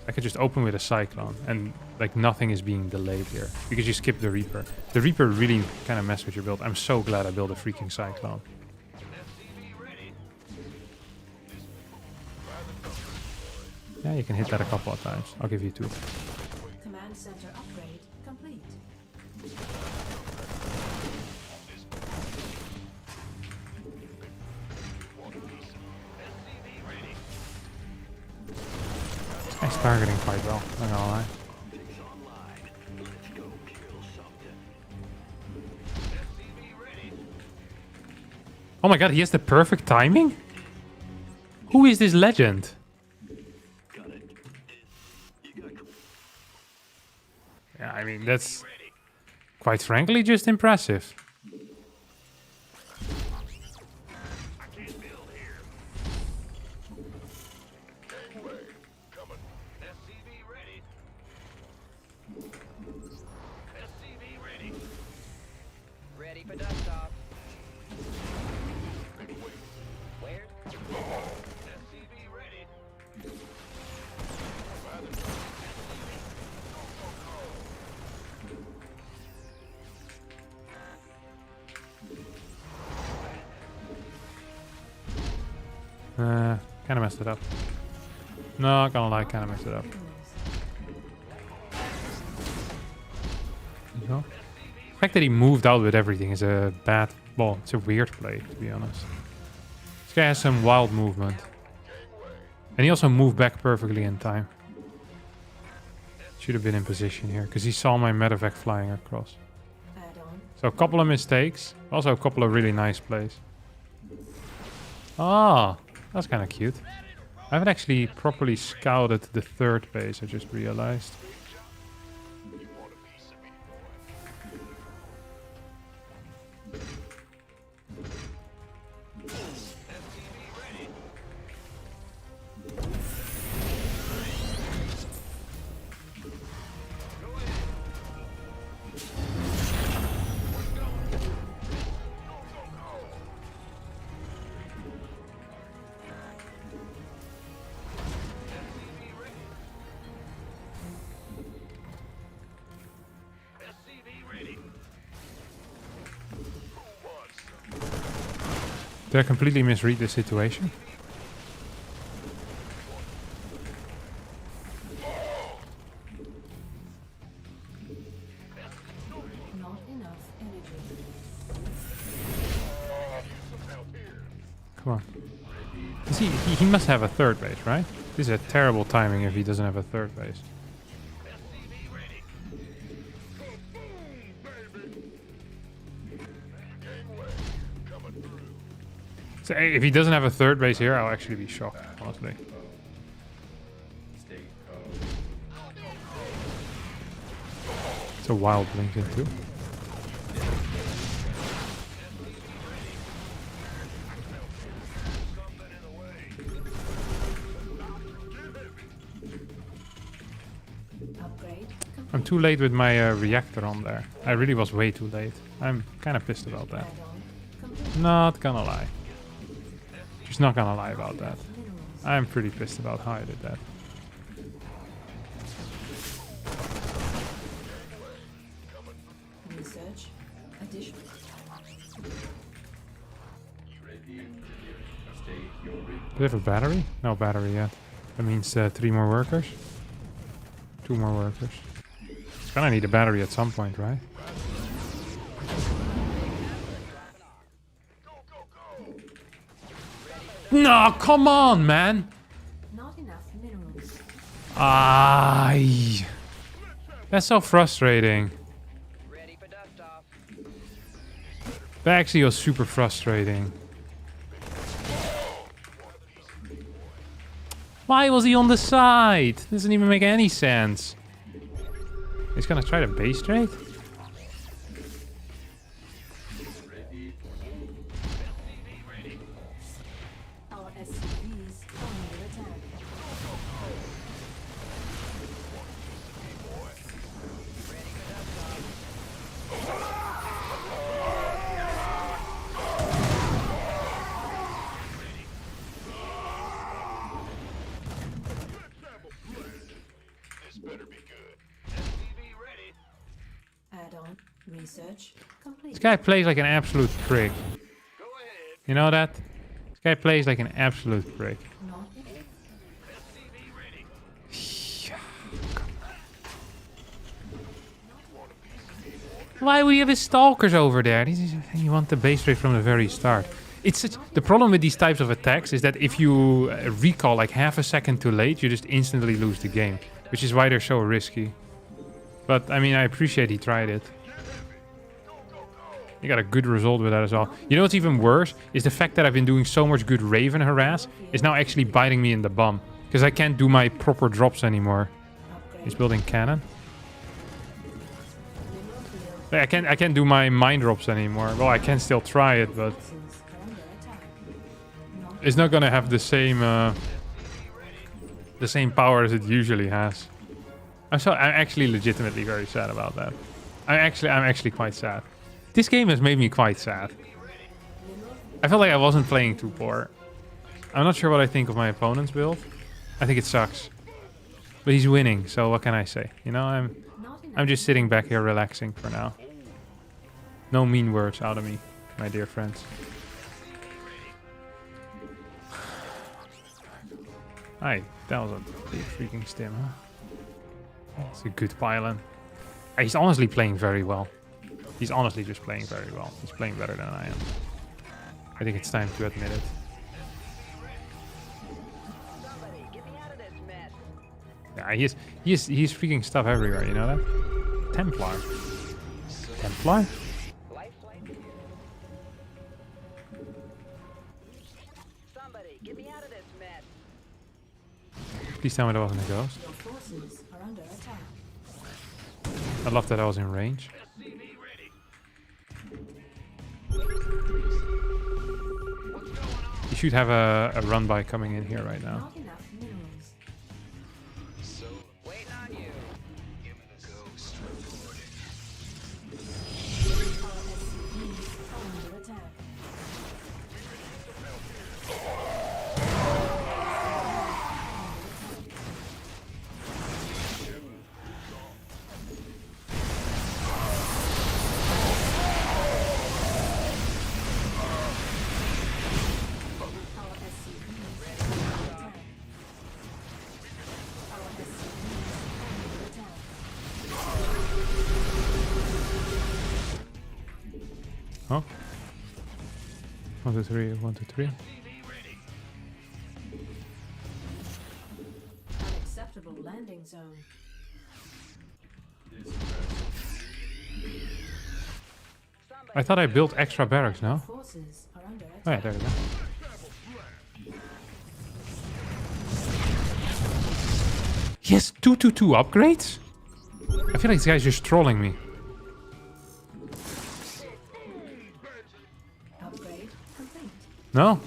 I could just open with a Cyclone and like nothing is being delayed here. Because you skip the Reaper. The Reaper really kind of messed with your build. I'm so glad I built a freaking Cyclone. Yeah, you can hit that a couple of times. I'll give you 2. Command center upgrade complete. This guy's targeting quite well, not gonna lie. Oh my god, he has the perfect timing? Who is this legend? Yeah, I mean, that's quite frankly just impressive. Ready for dust off. Where? SCV ready. Kind of messed it up. No, not gonna lie, kind of messed it up. No. The fact that he moved out with everything is a bad... Well, it's a weird play, to be honest. This guy has some wild movement. And he also moved back perfectly in time. Should have been in position here, because he saw my medevac flying across. Add-on. So a couple of mistakes. Also a couple of really nice plays. Ah, that's kind of cute. I haven't actually properly scouted the third base, I just realized. Did I completely misread the situation? Not enough energy. Come on. Is he must have a third base, right? This is a terrible timing if he doesn't have a third base. So if he doesn't have a third base here, I'll actually be shocked, honestly. It's a wild blink in too. Upgrade complete. I'm too late with my reactor on there. I really was way too late. I'm kind of pissed about that. Add-on complete. Not gonna lie. Just not gonna lie about that. Minerals. I'm pretty pissed about how I did that. Research. Addition. Do they have a battery? No battery yet. That means 3 more workers. 2 more workers. It's gonna need a battery at some point, right? No, come on, man! Not enough minerals. Ay. That's so frustrating. Ready for dust off. That actually was super frustrating. Why was he on the side? Doesn't even make any sense. He's gonna try to base trade? Our SCVs are under attack. This better be good. SCV ready. Add-on research complete. This guy plays like an absolute prick. Go ahead. You know that? This guy plays like an absolute prick. Not enough. SCV ready. Why we have his stalkers over there? You want the base rate from the very start. It's such, the problem with these types of attacks is that if you recall like half a second too late, you just instantly lose the game. Which is why they're so risky. But, I mean, I appreciate he tried it. He got a good result with that as well. You know what's even worse? Is the fact that I've been doing so much good Raven harass is now actually biting me in the bum. Because I can't do my proper drops anymore. He's building cannon. I can't do my mine drops anymore. Well, I can still try it, but Forces are under attack. Not it's not gonna have the same power as it usually has. I'm actually legitimately very sad about that. I'm actually quite sad. This game has made me quite sad. I felt like I wasn't playing too poor. I'm not sure what I think of my opponent's build. I think it sucks. But he's winning, so what can I say? You know, not enough. I'm just sitting back here relaxing for now. No mean words out of me, my dear friends. Aye, that was a big freaking stim, huh? It's a good pylon. He's honestly playing very well. He's honestly just playing very well. He's playing better than I am. I think it's time to admit it. Somebody, get me out of this mess. Yeah, he's freaking stuff everywhere, you know that? Templar. Templar? Lifeline. Somebody, get me out of this mess. Please tell me there wasn't a ghost. Your forces are under attack. I love that I was in range. SCV ready. You should have a run by coming in here right now. Not enough minerals. Waiting on you. Our SCVs are under attack. Oh. 1, 2, 3, 1, 2, 3. Unacceptable landing zone. I thought I built extra barracks, no? Forces are under Oh yeah, attack. there we go. Yes, 222 upgrades? I feel like this guy's just trolling me. Upgrade complete. No?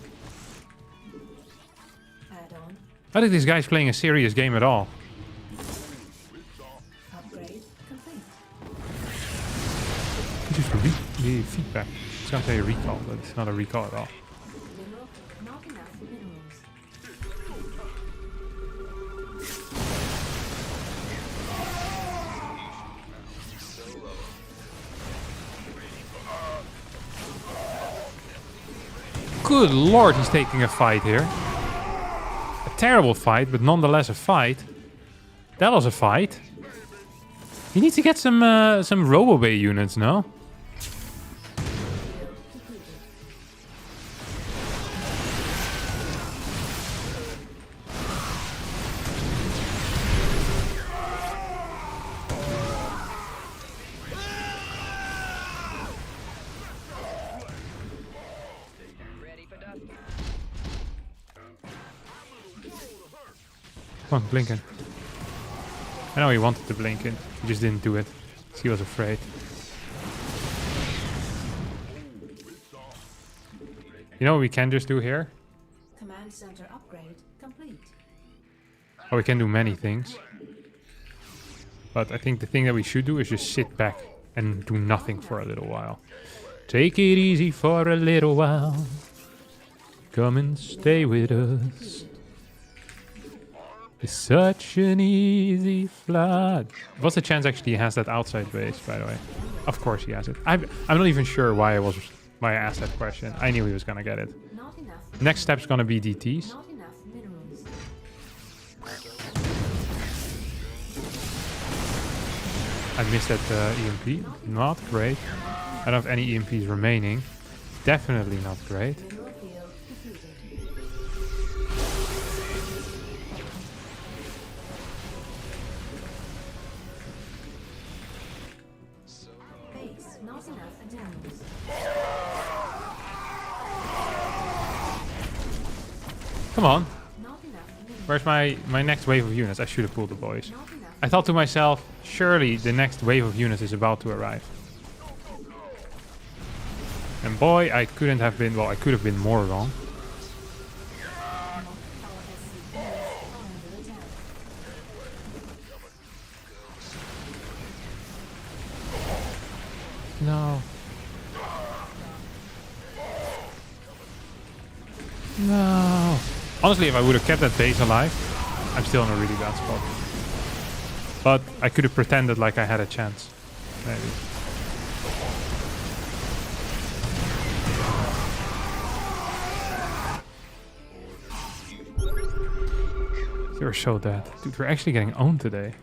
Add-on. I think this guy's playing a serious game at all. Upgrade complete. Just the feedback. It's gonna say a recall, but it's not a recall at all. Mineral. Not enough minerals. Good lord, he's taking a fight here. A terrible fight, but nonetheless a fight. That was a fight. He needs to get some Robo-Bay units, no? Ready for dust. Come on, Blinken. I know he wanted to blink in. He just didn't do it. He was afraid. You know what we can just do here? Command center upgrade complete. Oh, we can do many things. But I think the thing that we should do is just sit back and do nothing for a little while. Take it easy for a little while. Come and stay with us. It's such an easy flight. What's the chance actually he has that outside base, by the way? Of course he has it. I'm not even sure why I asked that question. I knew he was gonna get it. Not enough. Next step's gonna be DTs. Not enough minerals. I missed that EMP. Not great. I don't have any EMPs remaining. Definitely not great. Mineral field depleted. Base, not enough minerals. Come on. Not enough minerals. Where's my next wave of units? I should have pulled the boys. Not enough. I thought to myself, surely the next wave of units is about to arrive. And boy, I couldn't have been, well, I could have been more wrong. Our SCVs are under attack. No. No. Honestly, if I would have kept that base alive, I'm still in a really bad spot. But I could have pretended like I had a chance. Maybe. You're so dead. Dude, we're actually getting owned today.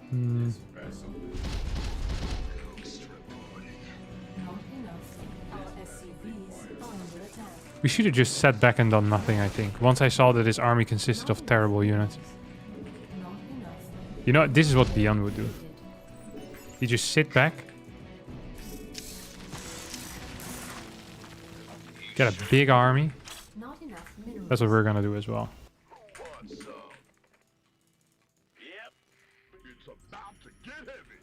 Hmm. Not enough. Our SCVs are under attack. We should have just sat back and done nothing, I think. Once I saw that his army consisted of terrible units. Not enough. You know, this is what Beyond would do. You just sit back. Get a big army. Not enough minerals. That's what we're gonna do as well. What's up? Yep. It's about to get heavy.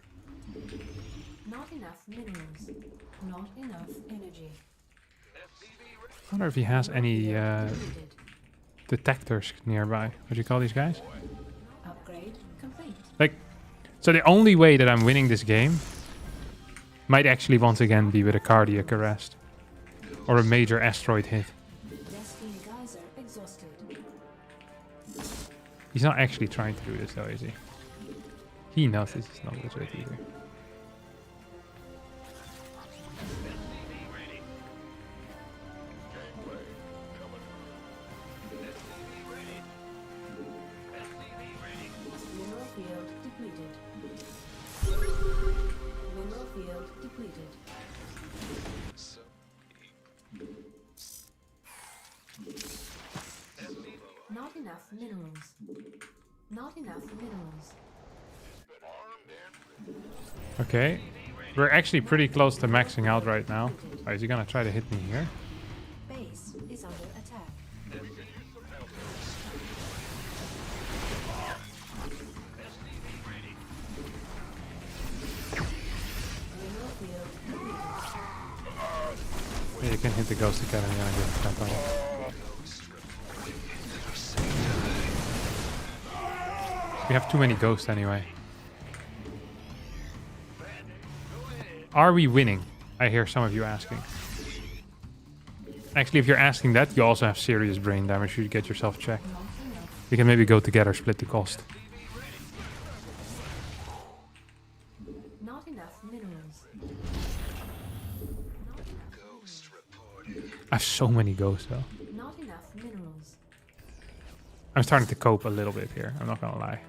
Not enough minerals. Not enough energy. I wonder if he has any Depleted. detectors nearby. What do you call these guys? Upgrade complete. Like, so the only way that I'm winning this game might actually once again be with a cardiac arrest. Or a major asteroid hit. Destiny geyser exhausted. He's not actually trying to do this though, is he? He knows this is not legit either. Mineral field depleted. Mineral field depleted. Not enough minerals. Not enough minerals. Okay. We're actually pretty close to maxing out right now. Oh, is he gonna try to hit me here? Base is under attack. Mineral field depleted. Yeah, you can hit the Ghost Academy and get a tap on it. We have too many ghosts anyway. Are we winning? I hear some of you asking. Actually, if you're asking that, you also have serious brain damage. You should get yourself checked. Not enough. We can maybe go together, split the cost. Not enough minerals. I have so many ghosts though. Not enough minerals. I'm starting to cope a little bit here. I'm not gonna lie.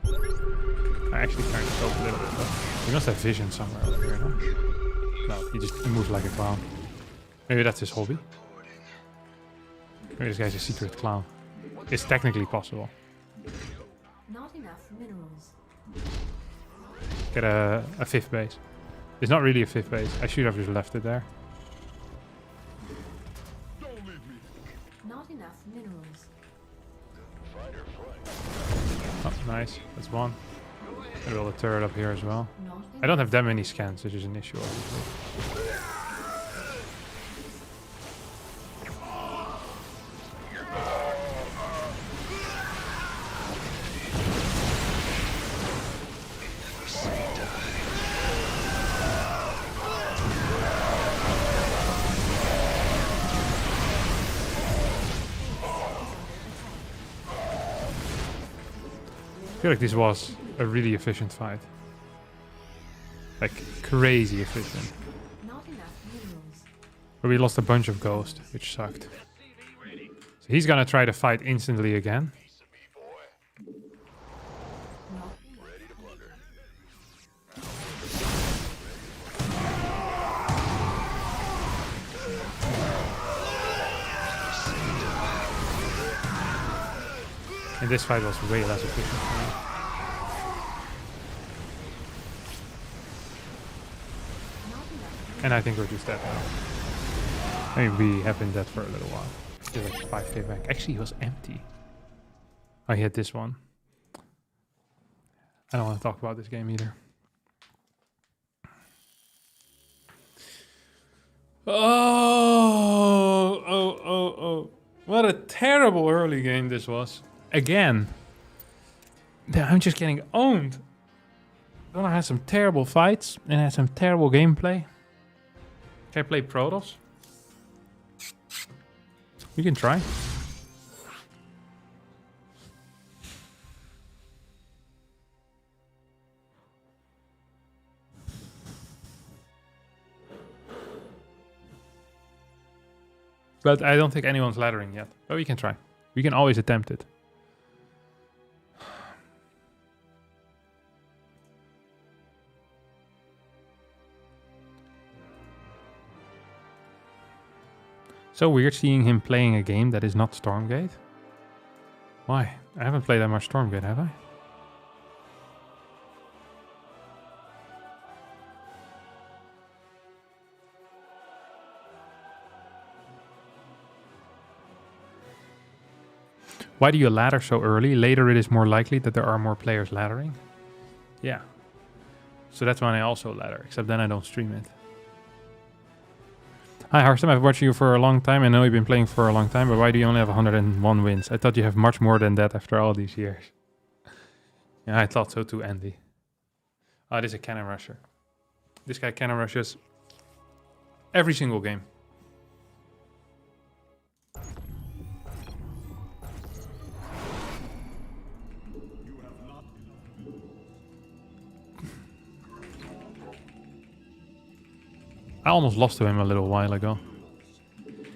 I'm actually starting to cope a little bit though. He must have vision somewhere over here, no? No, he moves like a clown. Maybe that's his hobby. Maybe this guy's a secret clown. It's technically possible. Not enough minerals. Get a fifth base. It's not really a fifth base. I should have just left it there. enough minerals. Oh, nice. That's one. Maybe I'll turret up here as well. Not I don't have enough. that many scans, which is an issue, obviously. I feel like this was a really efficient fight. Like, crazy efficient. Not enough minerals. But we lost a bunch of ghosts, which sucked. So he's gonna try to fight instantly again. Not And this fight was way less efficient for me. And I think we're just dead now. Maybe we have been dead for a little while. Still like 5k back. Actually, he was empty. Oh, he had this one. I don't want to talk about this game either. Oh. What a terrible early game this was. Again. I'm just getting owned. Then I had some terrible fights and I had some terrible gameplay. Can I play Protoss? We can try. But I don't think anyone's laddering yet. But we can try. We can always attempt it. So weird seeing him playing a game that is not Stormgate. Why? I haven't played that much Stormgate, have I? Why do you ladder so early? Later it is more likely that there are more players laddering. Yeah. So that's when I also ladder, except then I don't stream it. Hi Harstem, I've watched you for a long time. I know you've been playing for a long time, but why do you only have 101 wins? I thought you have much more than that after all these years. Yeah, I thought so too, Andy. Oh, this is a cannon rusher. This guy cannon rushes every single game. I almost lost to him a little while ago.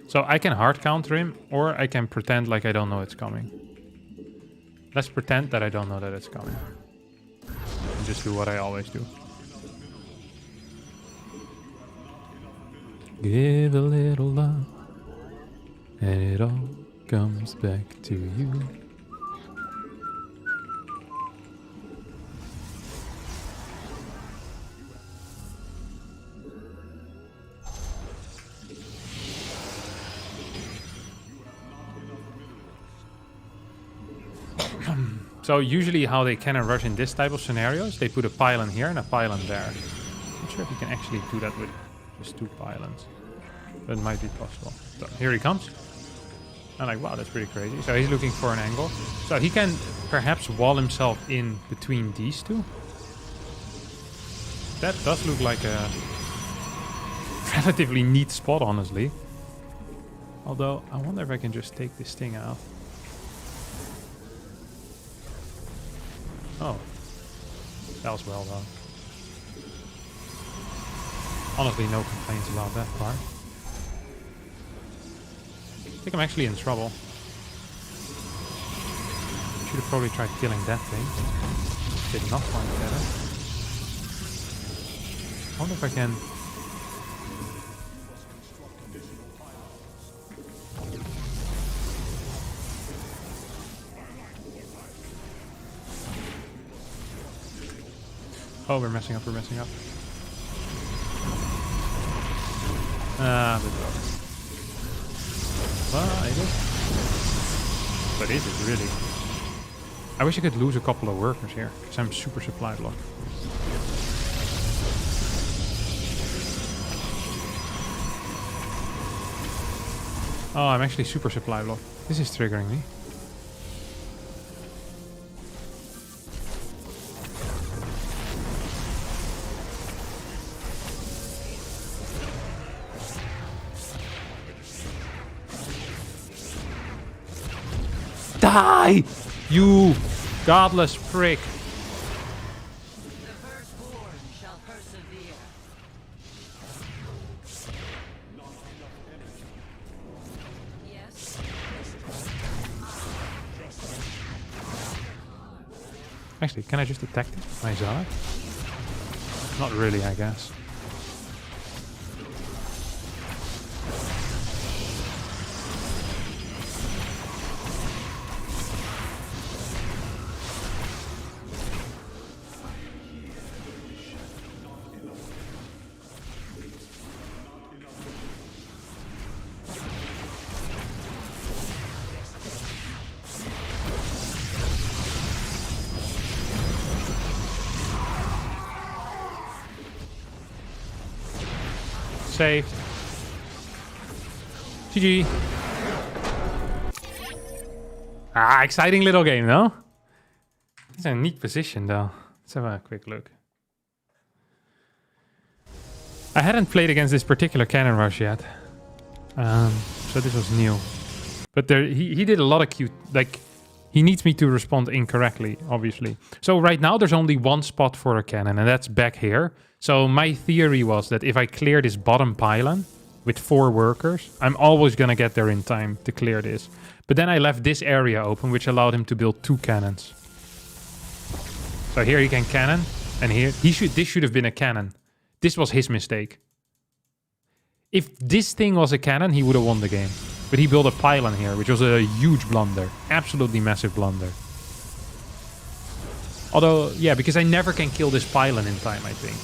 So I can hard counter him, or I can pretend like I don't know it's coming. Let's pretend that I don't know that it's coming. And just do what I always do. Give a little love, and it all comes back to you. So usually how they cannon rush in this type of scenarios, they put a pylon here and a pylon there. Not sure if you can actually do that with just 2 pylons. But it might be possible. So here he comes. I'm like, wow, that's pretty crazy. So he's looking for an angle. So he can perhaps wall himself in between these two. That does look like a relatively neat spot, honestly. Although, I wonder if I can just take this thing out. Oh, that was well done. Honestly, no complaints about that part. I think I'm actually in trouble. Should have probably tried killing that thing. Did not find better. I wonder if I can... Oh, we're messing up, we're messing up. Ah, but... Well, I guess. But is it really? I wish I could lose a couple of workers here, because I'm super supply blocked. Oh, I'm actually super supply blocked. This is triggering me. Die! You godless prick. The firstborn shall persevere. Yes. Actually, can I just attack it? My Zard? Not really, I guess. Saved. GG. Ah, exciting little game, no? It's a neat position, though. Let's have a quick look. I hadn't played against this particular cannon rush yet. So this was new. But there, he did a lot of cute... Like, he needs me to respond incorrectly, obviously. So right now, there's only one spot for a cannon, and that's back here. So my theory was that if I clear this bottom pylon with 4 workers, I'm always going to get there in time to clear this. But then I left this area open, which allowed him to build 2 cannons. So here he can cannon, and here this should have been a cannon. This was his mistake. If this thing was a cannon, he would have won the game. But he built a pylon here, which was a huge blunder. Absolutely massive blunder. Although, yeah, because I never can kill this pylon in time, I think.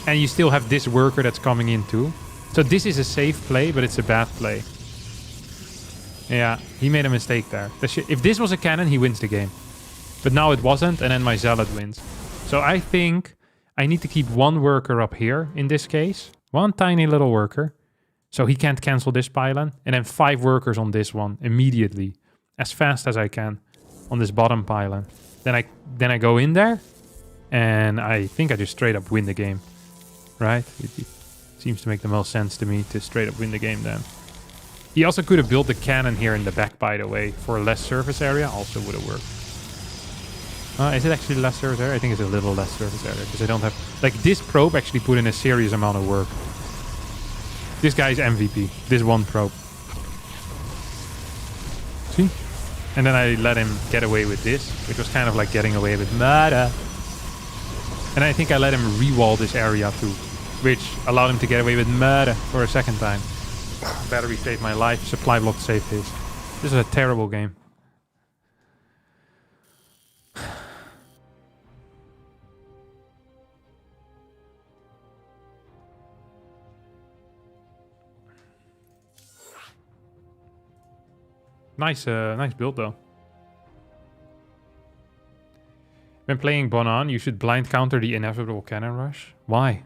And you still have this worker that's coming in too. So this is a safe play, but it's a bad play. Yeah, he made a mistake there. If this was a cannon, he wins the game. But now it wasn't, and then my zealot wins. So I think I need to keep 1 worker up here in this case. 1 tiny little worker. So he can't cancel this pylon. And then 5 workers on this one immediately. As fast as I can on this bottom pylon. Then I go in there. And I think I just straight up win the game. Right? It seems to make the most sense to me to straight up win the game then. He also could have built the cannon here in the back, by the way, for a less surface area. Also would have worked. Is it actually less surface area? I think it's a little less surface area because I don't have... Like, this probe actually put in a serious amount of work. This guy's MVP. This one probe. See? And then I let him get away with this, which was kind of like getting away with murder. And I think I let him re-wall this area too, which allowed him to get away with murder for a second time. Battery saved my life. Supply block saved his. This is a terrible game. Nice build though. When playing Bonan, you should blind counter the inevitable cannon rush. Why?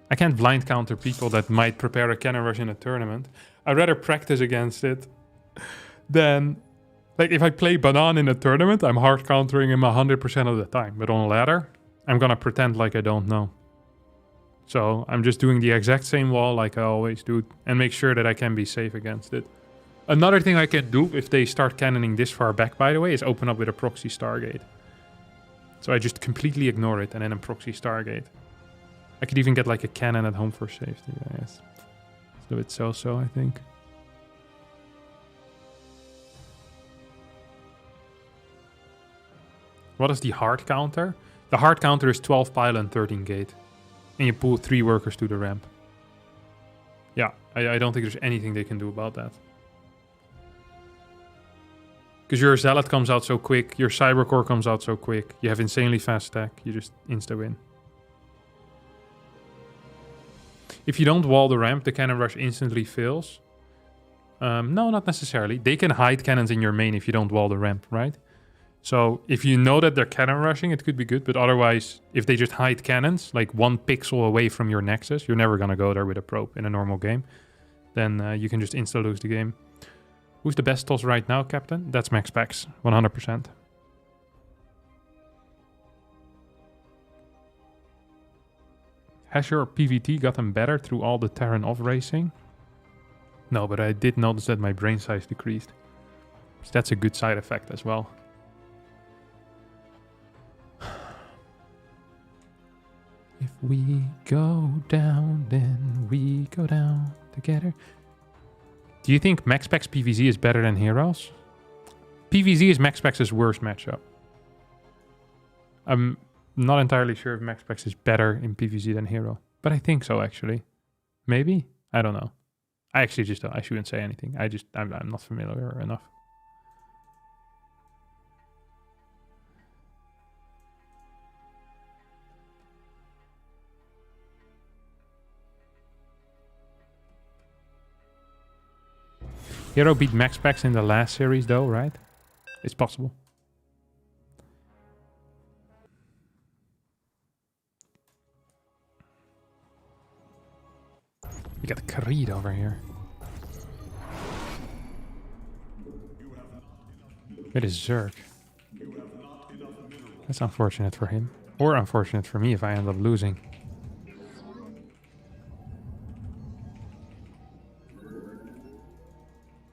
I can't blind counter people that might prepare a cannon rush in a tournament. I'd rather practice against it than... Like, if I play Bonan in a tournament, I'm hard countering him 100% of the time. But on a ladder, I'm gonna pretend like I don't know. So I'm just doing the exact same wall like I always do and make sure that I can be safe against it. Another thing I can do if they start cannoning this far back, by the way, is open up with a proxy Stargate. So I just completely ignore it and then a proxy Stargate. I could even get like a cannon at home for safety. Yes. It's a bit so-so, I think. What is the hard counter? The hard counter is 12 pylon, 13 gate. And you pull 3 workers to the ramp. Yeah, I don't think there's anything they can do about that. Because your Zealot comes out so quick, your Cybercore comes out so quick, you have insanely fast stack, you just insta-win. If you don't wall the ramp, the cannon rush instantly fails. No, not necessarily. They can hide cannons in your main if you don't wall the ramp, right? So if you know that they're cannon rushing, it could be good. But otherwise, if they just hide cannons, like 1 pixel away from your nexus, you're never going to go there with a probe in a normal game. Then you can just insta-lose the game. Who's the best toss right now, Captain? That's Max Pax, 100%. Has your PVT gotten better through all the Terran off racing? No, but I did notice that my brain size decreased. So that's a good side effect as well. If we go down, then we go down together. Do you think Max Pax PvZ is better than Heroes? PvZ is Max Pax's worst matchup. I'm not entirely sure if Max Pax is better in PvZ than Hero, but I think so actually. Maybe? I don't know. I actually just don't. I shouldn't say anything. I'm not familiar enough. Hero beat Max Pax in the last series though, right? It's possible. You got Creed over here. It is Zerg. That's unfortunate for him. Or unfortunate for me if I end up losing.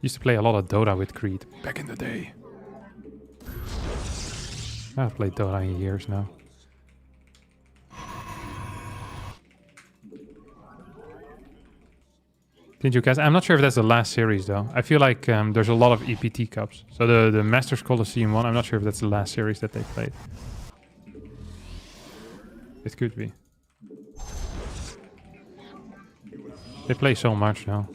Used to play a lot of Dota with Creed back in the day. I haven't played Dota in years now. Did you guys? I'm not sure if that's the last series though. I feel like there's a lot of EPT Cups. So the Masters Coliseum one, I'm not sure if that's the last series that they played. It could be. They play so much now.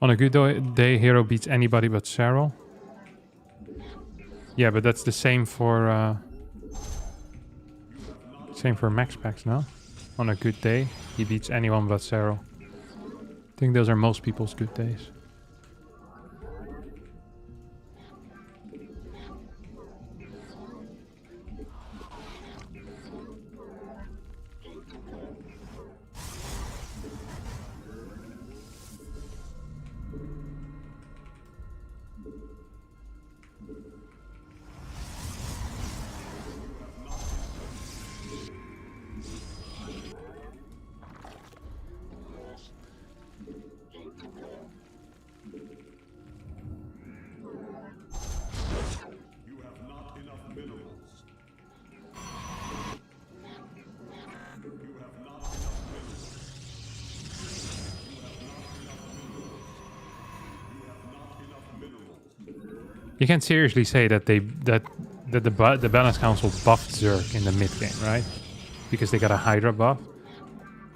On a good day, Hero beats anybody but Serral. Yeah, but that's the same for Max Pax, no? On a good day, he beats anyone but Serral. I think those are most people's good days. You can't seriously say that the Balance Council buffed Zerg in the mid game, right? Because they got a Hydra buff.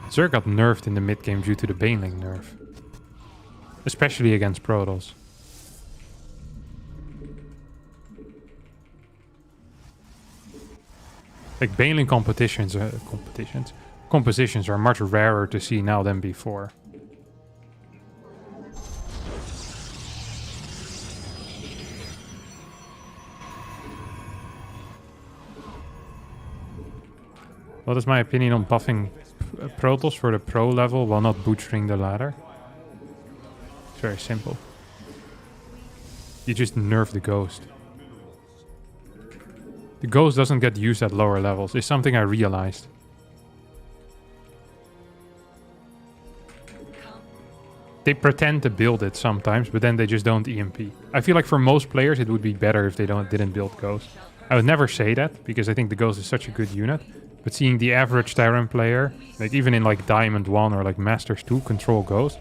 Zerg got nerfed in the mid game due to the Baneling nerf, especially against Protoss. Like Baneling compositions are much rarer to see now than before. What is my opinion on buffing Protoss for the pro level while not butchering the ladder? It's very simple. You just nerf the Ghost. The Ghost doesn't get used at lower levels. It's something I realized. They pretend to build it sometimes, but then they just don't EMP. I feel like for most players it would be better if they didn't build Ghost. I would never say that, because I think the Ghost is such a good unit. But seeing the average Terran player, like even in like Diamond 1 or like Masters 2, control Ghost,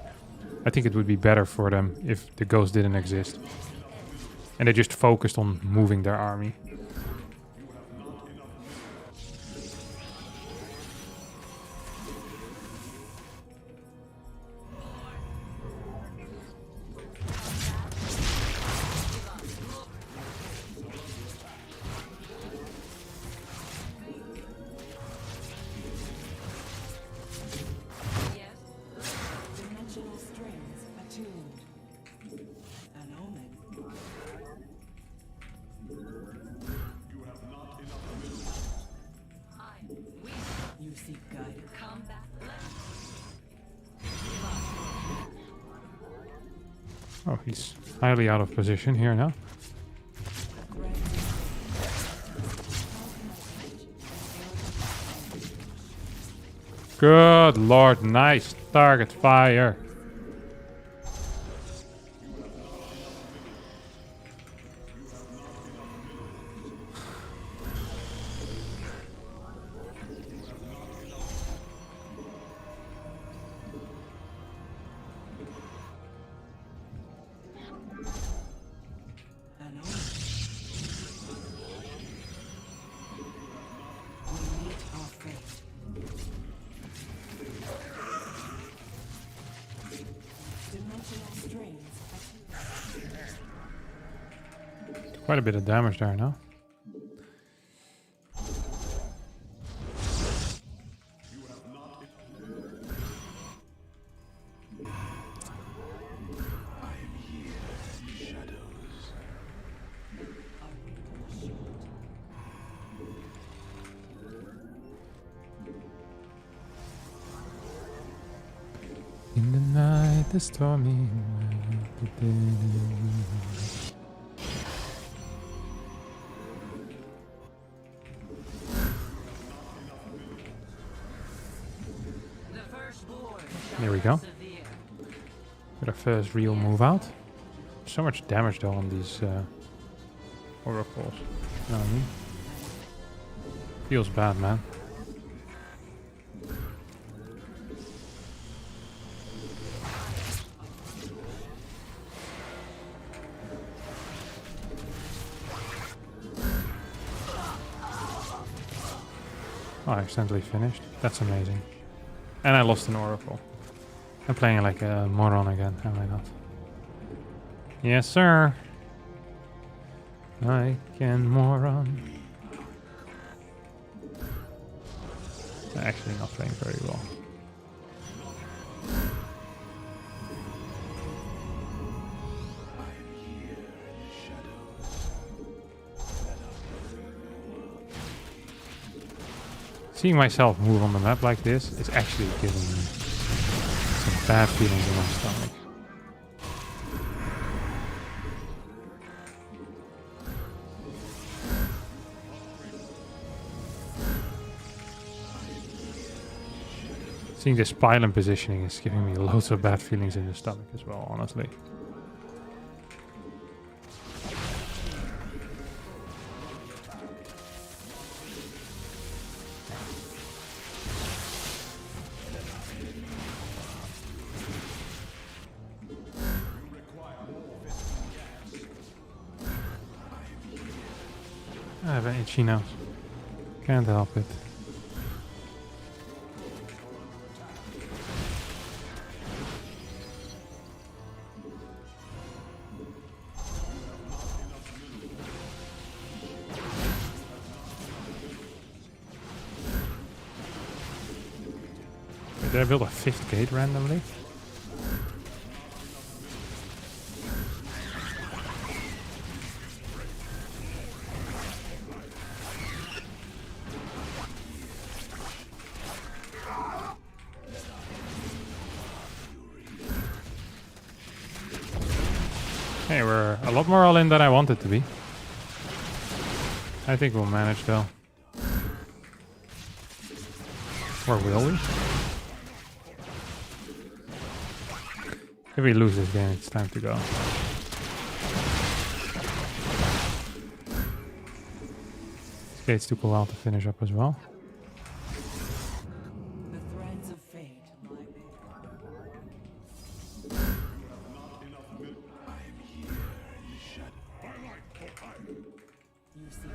I think it would be better for them if the Ghost didn't exist. And they just focused on moving their army. Oh, he's highly out of position here now. Good lord, nice target fire. An order. We meet our fate. Dimensional strains active. Quite a bit of damage there now. In the night, the stormy night, the day. The firstborn There we go. persevere. Got our first real move out. So much damage though on these oracles. You know what I mean? Feels bad, man. Oh, I accidentally finished. That's amazing. And I lost an oracle. I'm playing like a moron again, am I not? Yes, sir. I can moron. Actually not playing very well. Seeing myself move on the map like this is actually giving me some bad feelings in my stomach. Seeing this pylon positioning is giving me loads of bad feelings in the stomach as well, honestly. I have an itchy nose. Can't help it. Did I build a 5th gate randomly? Hey, we're a lot more all in than I wanted to be. I think we'll manage though. Or will we? If we lose this game, it's time to go. These gates took a while to finish up as well. The threads of fate lie bare. You see.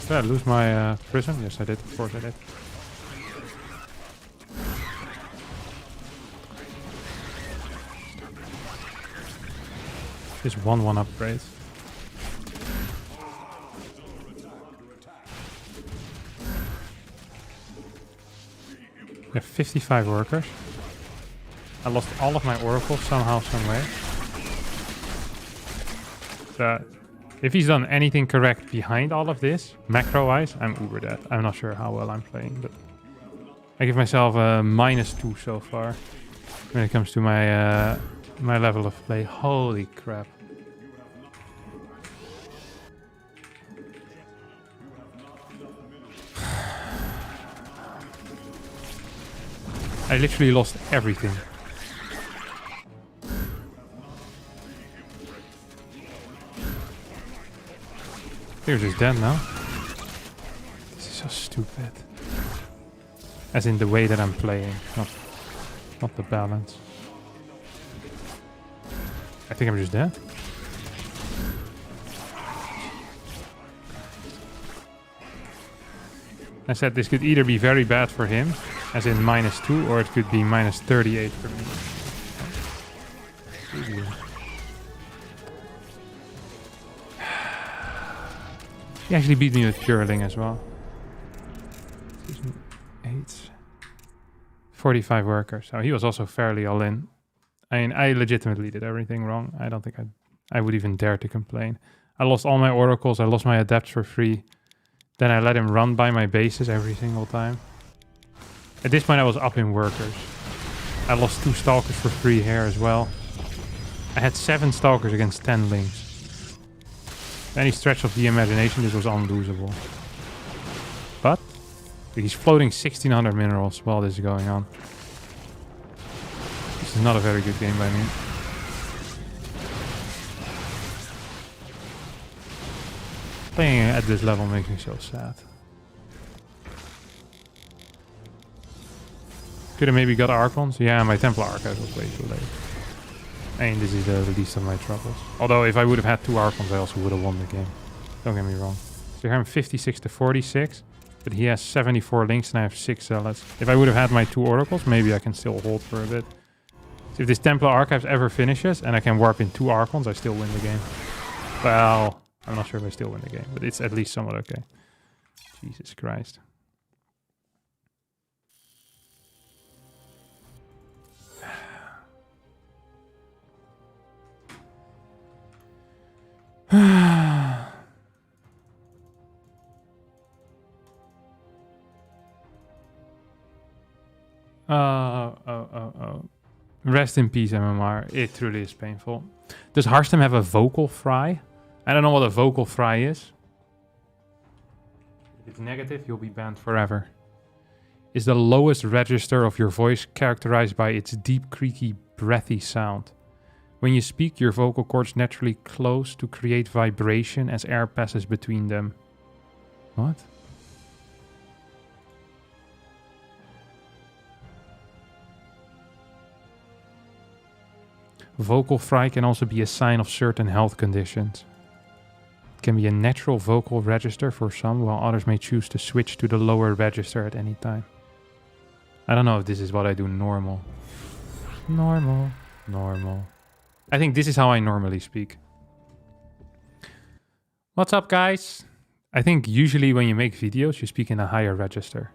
Did I lose my prism? Yes, I did. Of course I did. Just 1-1 upgrade. 55 workers. I lost all of my oracles somehow, some way. If he's done anything correct behind all of this, macro-wise, I'm uber dead. I'm not sure how well I'm playing, but I give myself a -2 so far when it comes to my my level of play. Holy crap. I literally lost everything. They're just dead now. This is so stupid. As in the way that I'm playing, not the balance. I think I'm just dead. I said this could either be very bad for him, as in -2, or it could be -38 for me. He actually beat me with Pureling as well. 8. 45 workers. So he was also fairly all in. I mean, I legitimately did everything wrong. I don't think I would even dare to complain. I lost all my oracles. I lost my adepts for free. Then I let him run by my bases every single time. At this point I was up in workers. I lost 2 stalkers for free here as well. I had 7 stalkers against 10 lings. Any stretch of the imagination, this was unlosable. But he's floating 1600 minerals while this is going on. This is not a very good game by me. Playing at this level makes me so sad. Could have maybe got Archons. Yeah, my Templar Archive was way too late. I mean, this is the least of my troubles. Although if I would have had 2 Archons, I also would have won the game. Don't get me wrong. So here I'm 56 to 46. But he has 74 links and I have 6 zealots. If I would have had my 2 oracles, maybe I can still hold for a bit. So if this Templar Archives ever finishes and I can warp in 2 Archons, I still win the game. Well, I'm not sure if I still win the game, but it's at least somewhat okay. Jesus Christ. Oh. Rest in peace, MMR. It truly is painful. Does Harstem have a vocal fry? I don't know what a vocal fry is. If it's negative, you'll be banned forever. Is the lowest register of your voice characterized by its deep, creaky, breathy sound? When you speak, your vocal cords naturally close to create vibration as air passes between them. What? Vocal fry can also be a sign of certain health conditions. It can be a natural vocal register for some, while others may choose to switch to the lower register at any time. I don't know if this is what I do normal. Normal. I think this is how I normally speak. What's up, guys? I think usually when you make videos, you speak in a higher register.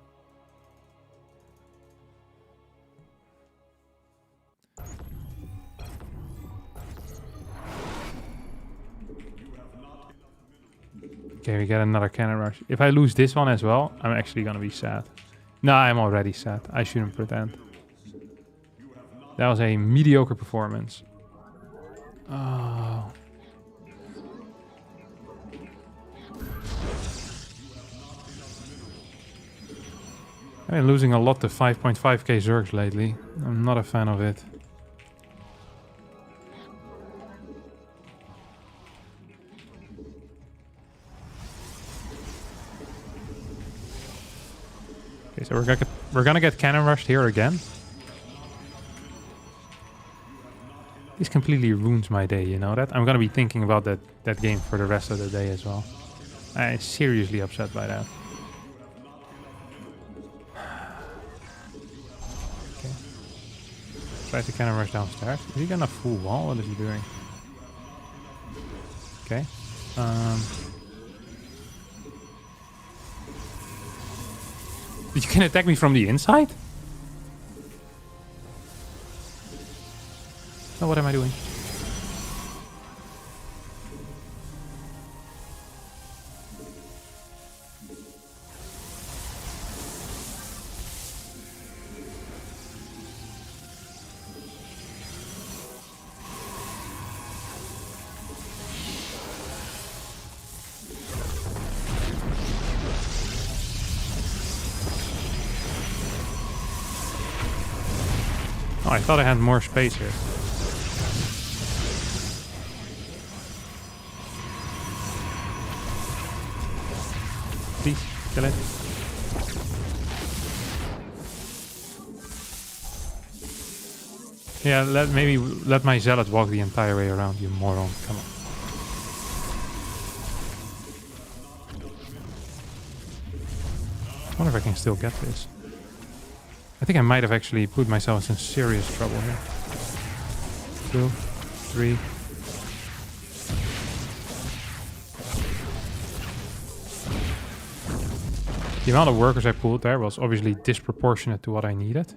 Okay, we get another cannon rush. If I lose this one as well, I'm actually gonna be sad. No, I'm already sad. I shouldn't pretend. That was a mediocre performance. Oh. I've been losing a lot to 5.5k Zergs lately. I'm not a fan of it. Okay, so we're gonna get cannon rushed here again. This completely ruins my day, you know that? I'm gonna be thinking about that game for the rest of the day as well. I'm seriously upset by that. Okay. Try to cannon rush downstairs. Is he gonna full wall? What is he doing? Okay. You can attack me from the inside? No, what am I doing? Oh, I thought I had more space here. Please, kill it. Yeah, maybe let my zealot walk the entire way around, you moron. Come on. I wonder if I can still get this. I think I might have actually put myself in serious trouble here. 2, 3. The amount of workers I pulled there was obviously disproportionate to what I needed.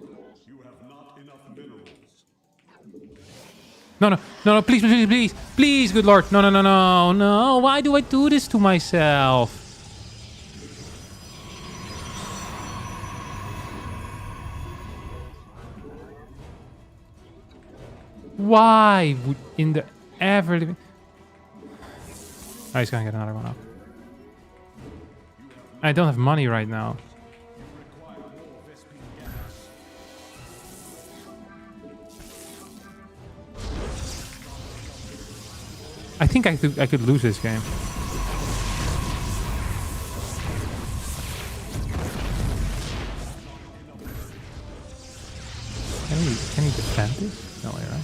No, no, no, no, please, please, please, please, good lord. No, no, no, no, no. Why do I do this to myself? Why would in the ever living... Oh, he's gonna get another one up. I don't have money right now. I think I could lose this game. Can he defend this? No way, right?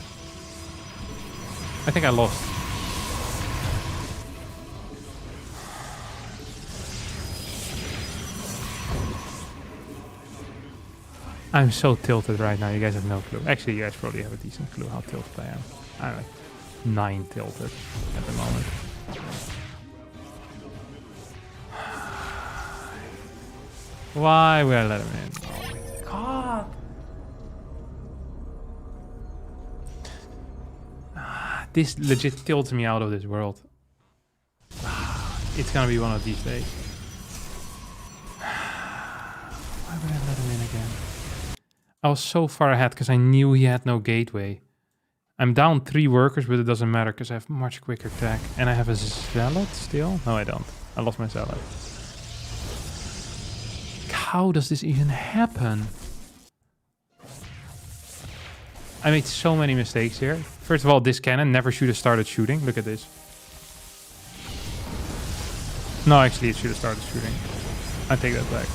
I think I lost. I'm so tilted right now. You guys have no clue. Actually, you guys probably have a decent clue how tilted I am. I'm like 9 tilted at the moment. Why would I let him in? Oh my god. This legit tilts me out of this world. It's gonna be one of these days. Why would I let him in again? I was so far ahead because I knew he had no gateway. I'm down 3 workers, but it doesn't matter because I have much quicker tech. And I have a zealot still? No, I don't. I lost my zealot. How does this even happen? I made so many mistakes here. First of all, this cannon never should have started shooting. Look at this. No, actually, it should have started shooting. I take that back.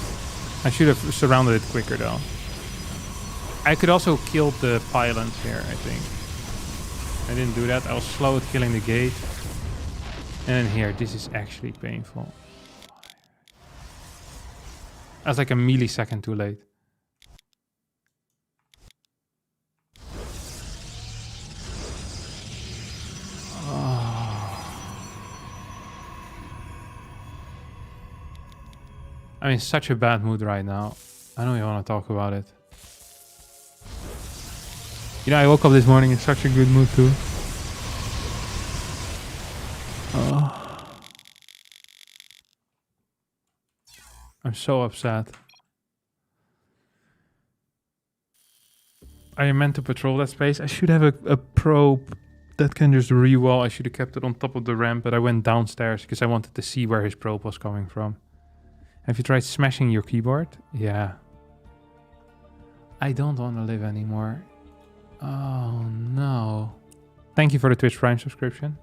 I should have surrounded it quicker, though. I could also kill the pylons here, I think. I didn't do that. I was slow at killing the gate. And then here, this is actually painful. I was like a millisecond too late. I'm in such a bad mood right now. I don't even want to talk about it. You know, I woke up this morning in such a good mood too. I'm so upset. I meant to patrol that space. I should have a probe that can just re-wall. I should have kept it on top of the ramp, but I went downstairs because I wanted to see where his probe was coming from. Have you tried smashing your keyboard? Yeah. I don't want to live anymore. Oh no. Thank you for the Twitch Prime subscription.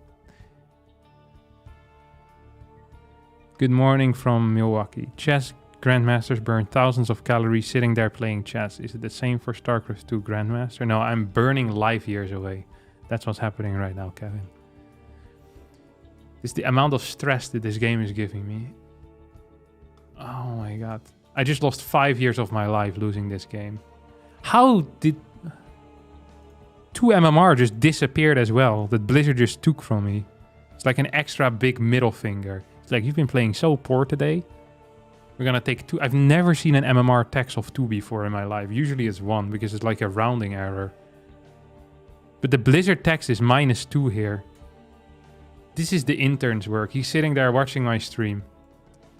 Good morning from Milwaukee. Chess grandmasters burn thousands of calories sitting there playing chess. Is it the same for StarCraft 2 Grandmaster? No, I'm burning life years away. That's what's happening right now, Kevin. It's the amount of stress that this game is giving me. Oh my god. I just lost 5 years of my life losing this game. How did... 2 MMR just disappeared as well. That Blizzard just took from me. It's like an extra big middle finger. It's like, you've been playing so poor today. We're gonna take 2. I've never seen an MMR tax of 2 before in my life. Usually it's 1 because it's like a rounding error. But the blizzard tax is -2 here. This is the intern's work. He's sitting there watching my stream.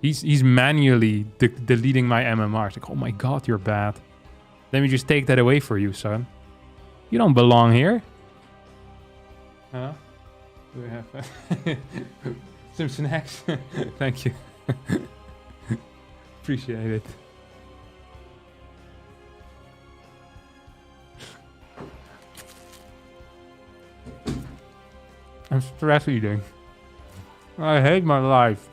He's manually deleting my MMR. It's like, oh my god, you're bad. Let me just take that away for you, son. You don't belong here. Huh? Do we have some snacks? Thank you. Appreciate it. I'm stress eating. I hate my life.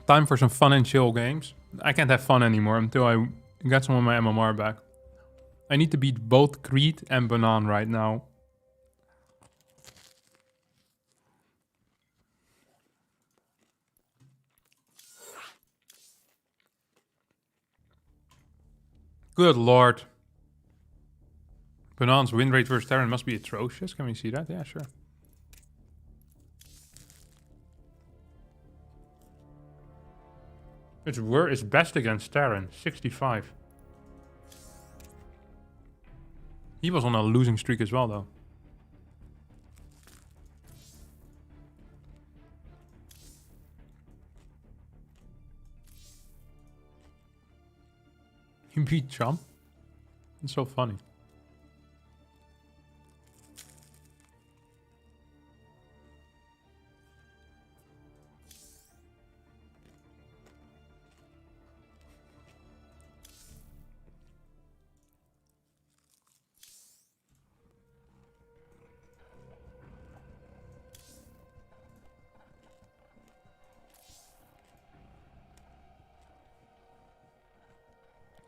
Time for some fun and chill games. I can't have fun anymore until I get some of my MMR back. I need to beat both Creed and Banan right now. Good lord. Banan's win rate versus Terran must be atrocious. Can we see that? Yeah, sure. It's best against Terran, 65. He was on a losing streak as well, though. He beat Chum? It's so funny.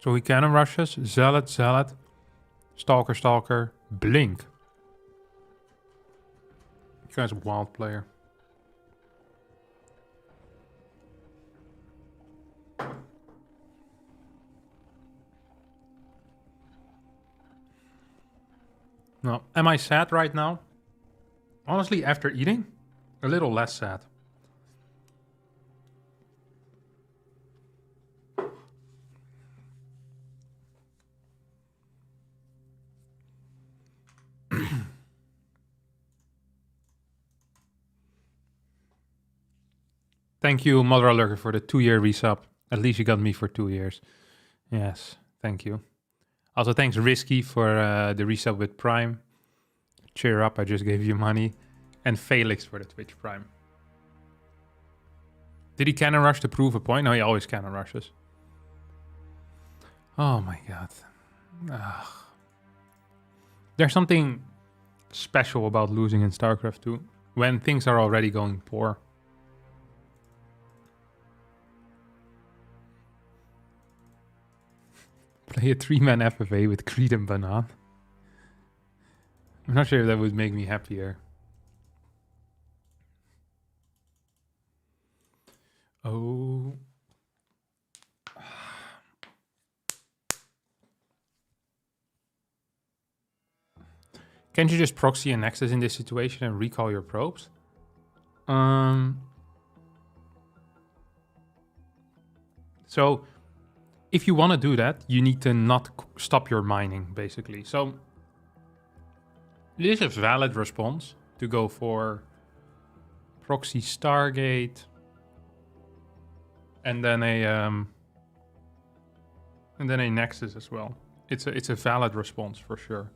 So he cannon rushes, Zealot, Zealot, Stalker, Stalker, Blink. You guy's a wild player. No, am I sad right now? Honestly, after eating, a little less sad. Thank you, Mother Lurker, for the 2-year resub. At least you got me for 2 years. Yes, thank you. Also, thanks Risky for the resub with Prime. Cheer up, I just gave you money. And Felix for the Twitch Prime. Did he cannon rush to prove a point? No, he always cannon rushes. Oh my god. Ugh. There's something special about losing in StarCraft 2 when things are already going poor. Play a 3-man FFA with Creed and Banan. I'm not sure if that would make me happier. Oh. Can't you just proxy a Nexus in this situation and recall your probes? So, if you want to do that, you need to not stop your mining, basically. So, it is a valid response to go for proxy Stargate and then a Nexus as well. It's a valid response for sure.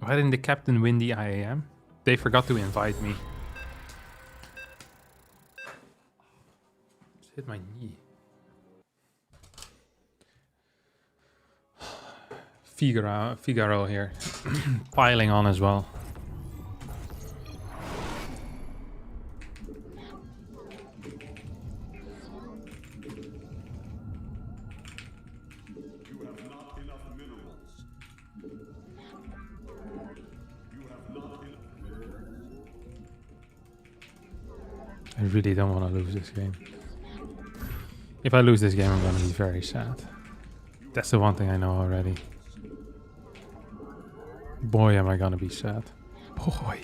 Why didn't the captain win the IAM? They forgot to invite me. Just hit my knee. Figaro here. Piling on as well. I really don't want to lose this game. If I lose this game, I'm gonna be very sad. That's the one thing I know already. Boy, am I gonna be sad. Boy.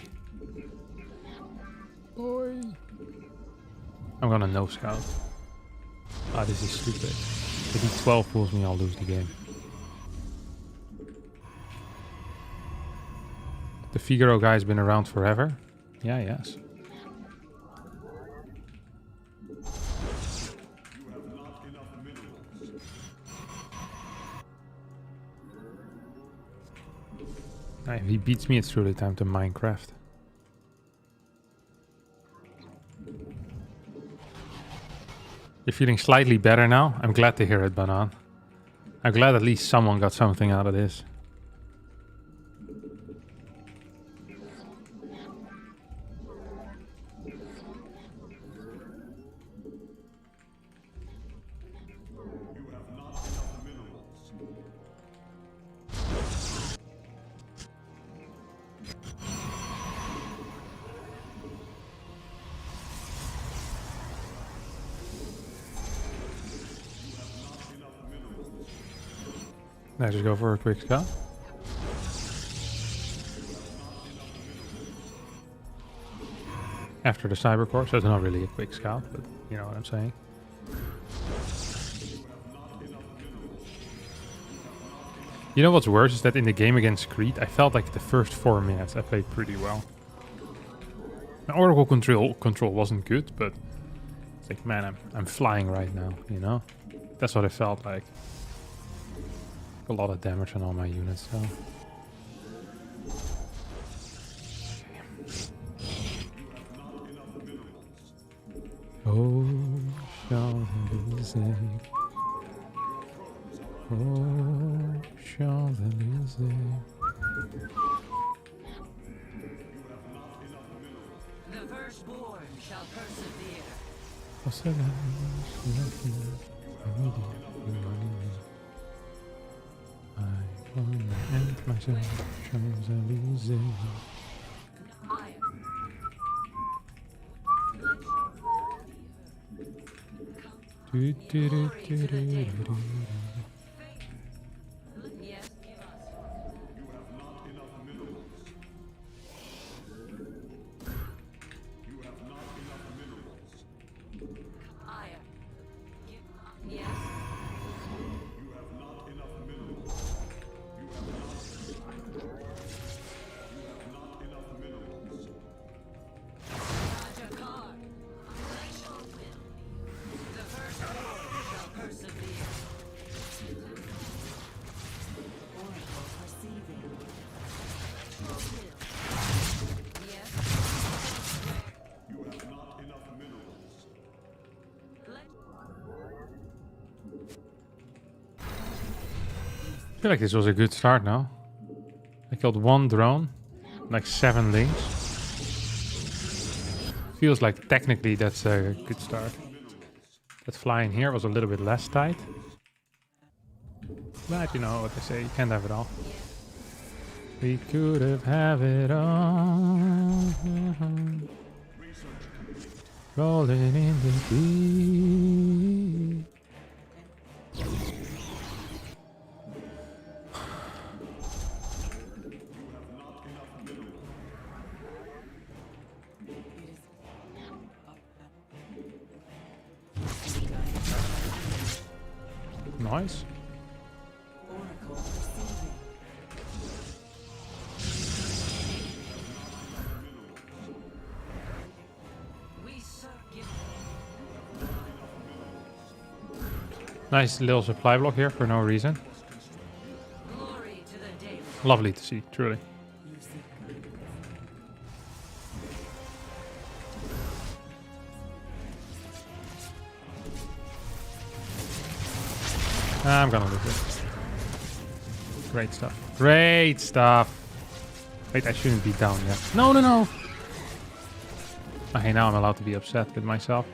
Boy. I'm gonna no scout. Ah, this is stupid. If he 12 pulls me, I'll lose the game. The Figaro guy's been around forever. Yeah, yes. If he beats me, it's truly time to Minecraft. You're feeling slightly better now? I'm glad to hear it, Banan. I'm glad at least someone got something out of this. I just go for a quick scout. After the Cybercore, so it's not really a quick scout, but you know what I'm saying. You know what's worse is that in the game against Creed, I felt like the first 4 minutes I played pretty well. My Oracle control wasn't good, but it's like, man, I'm flying right now, you know? That's what it felt like. A lot of damage on all my units though. Oh, Champs-Élysées. Oh, Champs-Élysées. The firstborn shall persevere. I wanna end myself, Champs-Élysées. Do, do, do, do, do, do, do. Yes. Iron. Yes. I feel like this was a good start now. I killed 1 drone, like 7 links. Feels like technically that's a good start. That fly in here was a little bit less tight. But you know what they say, you can't have it all. We could have it all. Rolling in the deep. Nice. Oracle receiving. We circuit. Nice little supply block here for no reason. Glory to the day. Lovely to see, truly. You seek guidance. I'm gonna lose it. Great stuff. Great stuff. Wait, I shouldn't be down yet. No, no, no. Okay, now I'm allowed to be upset with myself.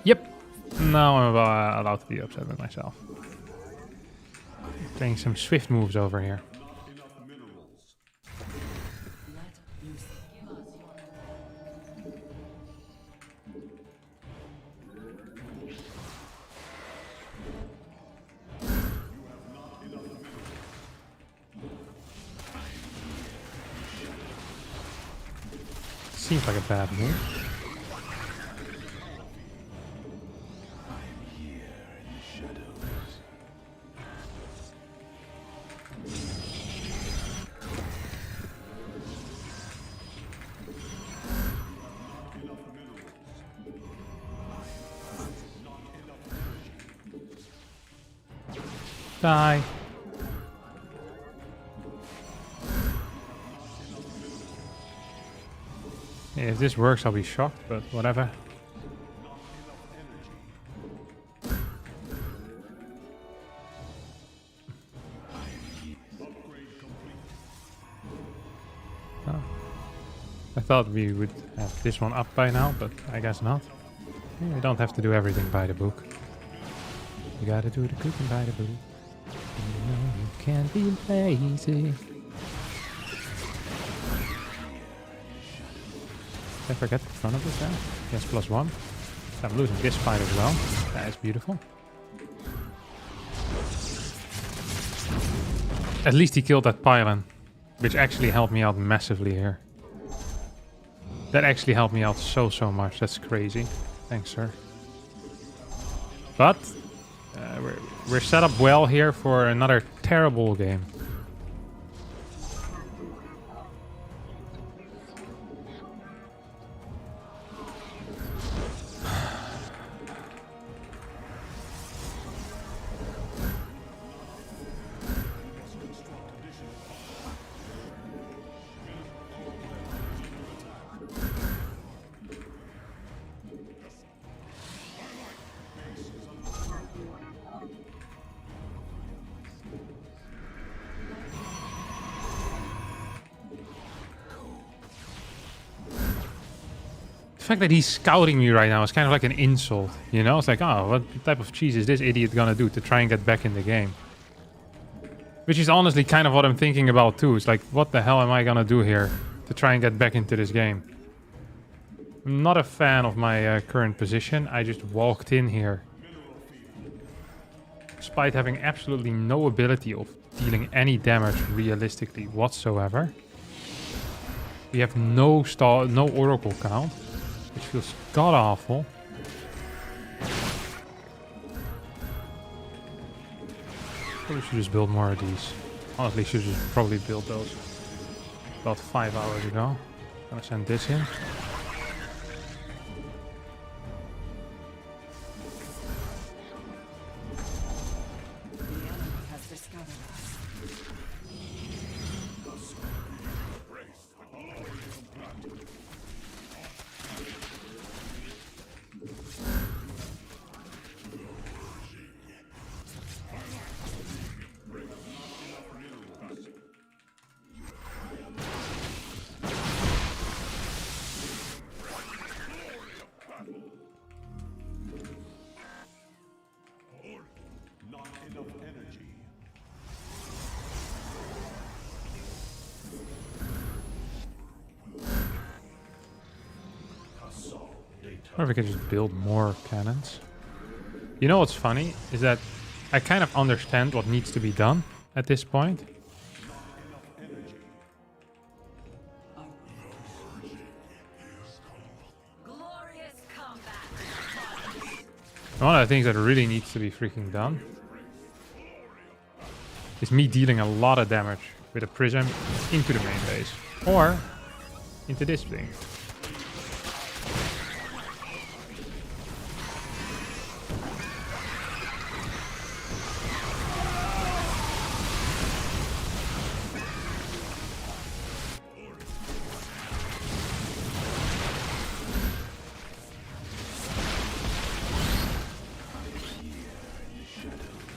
Yep. Now I'm allowed to be upset with myself. Playing some swift moves over here. Seems like a bad move. Die. Yeah, if this works, I'll be shocked, but whatever. Oh. I thought we would have this one up by now, but I guess not. You don't have to do everything by the book. You gotta do the cooking by the book. You know you can't be lazy. Did I forget the front of this now? Yes, +1. I'm losing this fight as well. That is beautiful. At least he killed that pylon, which actually helped me out massively here. That actually helped me out so much. That's crazy. Thanks, sir. But we're set up well here for another terrible game. The fact that he's scouting me right now is kind of like an insult, you know? It's like, oh, what type of cheese is this idiot gonna do to try and get back in the game? Which is honestly kind of what I'm thinking about too. It's like, what the hell am I gonna do here to try and get back into this game? I'm not a fan of my current position. I just walked in here. Despite having absolutely no ability of dealing any damage realistically whatsoever. We have no oracle count. Which feels god-awful. Probably should just build more of these. Honestly, should just probably build those about 5 hours ago. Gonna send this in. The enemy has discovered us. Or if we can just build more cannons. You know what's funny? Is that I kind of understand what needs to be done at this point. Glorious combat. One of the things that really needs to be freaking done is me dealing a lot of damage with a prism into the main base. Or into this thing.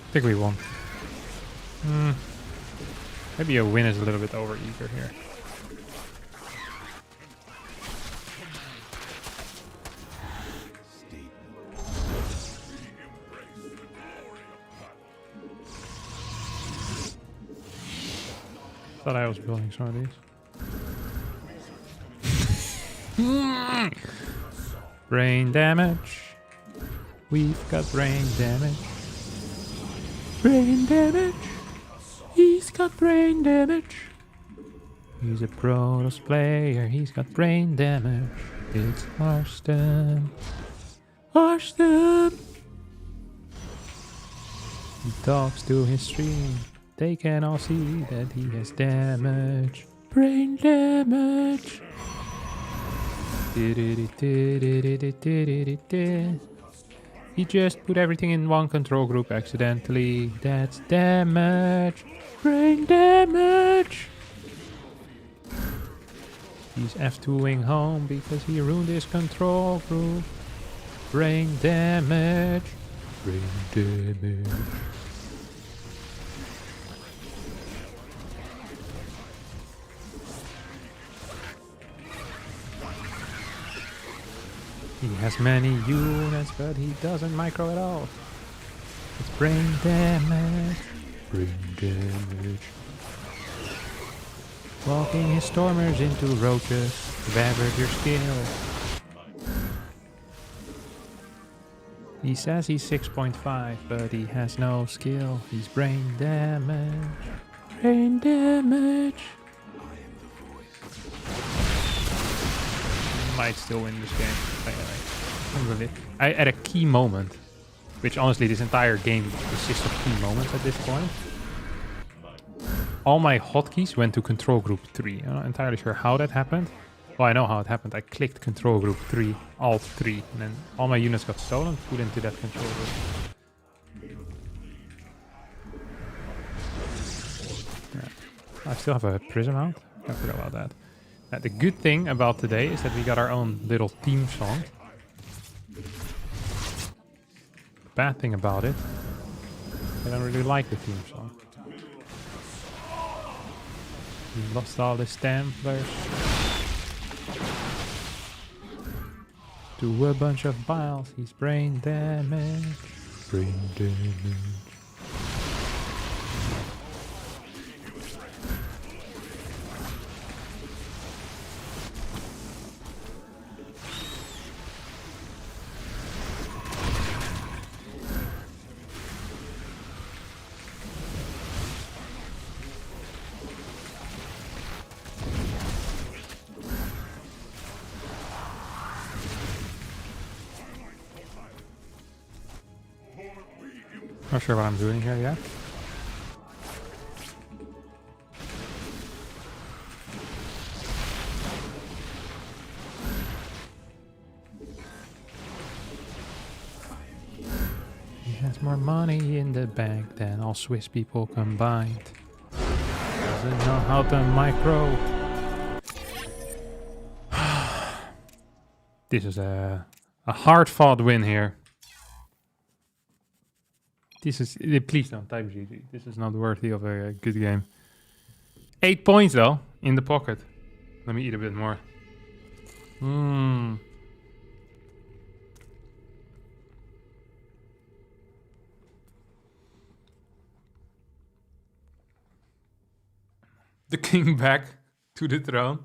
I think we won. Maybe a win is a little bit over eager here. Thought I was building some of these. Brain damage. We've got brain damage. Brain damage. He's got brain damage. He's a Protoss player, he's got brain damage. It's Harstem. Harstem! He talks to his stream. They can all see that he has damage. Brain damage! He just put everything in one control group accidentally. That's damage. Brain damage! He's F2ing home because he ruined his control group. Brain damage. Brain damage. He has many units, but he doesn't micro at all. It's brain damage. Brain damage. Walking his stormers into roaches. Leverage your skill. He says he's 6.5, but he has no skill. He's brain damage. Brain damage. Might still win this game. Anyway, at a key moment, which honestly this entire game consists of key moments at this point. All my hotkeys went to control group 3. I'm not entirely sure how that happened. Well, I know how it happened. I clicked control group 3, alt 3, and then all my units got stolen, put into that control group. Yeah. I still have a prism out. I forgot about that. The good thing about today is that we got our own little theme song. The bad thing about it, I don't really like the theme song. We lost all the Stamplers to a bunch of biles. He's brain damage. Brain damage. Not sure what I'm doing here yet. He has more money in the bank than all Swiss people combined. Doesn't know how to micro. This is a hard-fought win here. This is... Please don't type GG. This is not worthy of a good game. 8 points, though, in the pocket. Let me eat a bit more. The king back to the throne.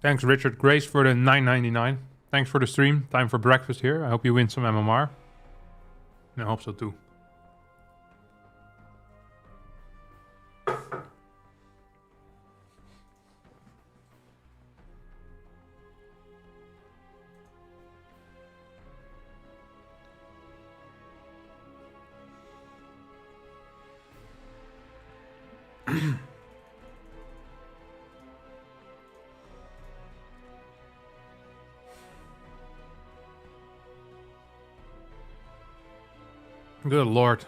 Thanks, Richard Grace, for the $9.99. Thanks for the stream. Time for breakfast here. I hope you win some MMR. And I hope so too. Good lord.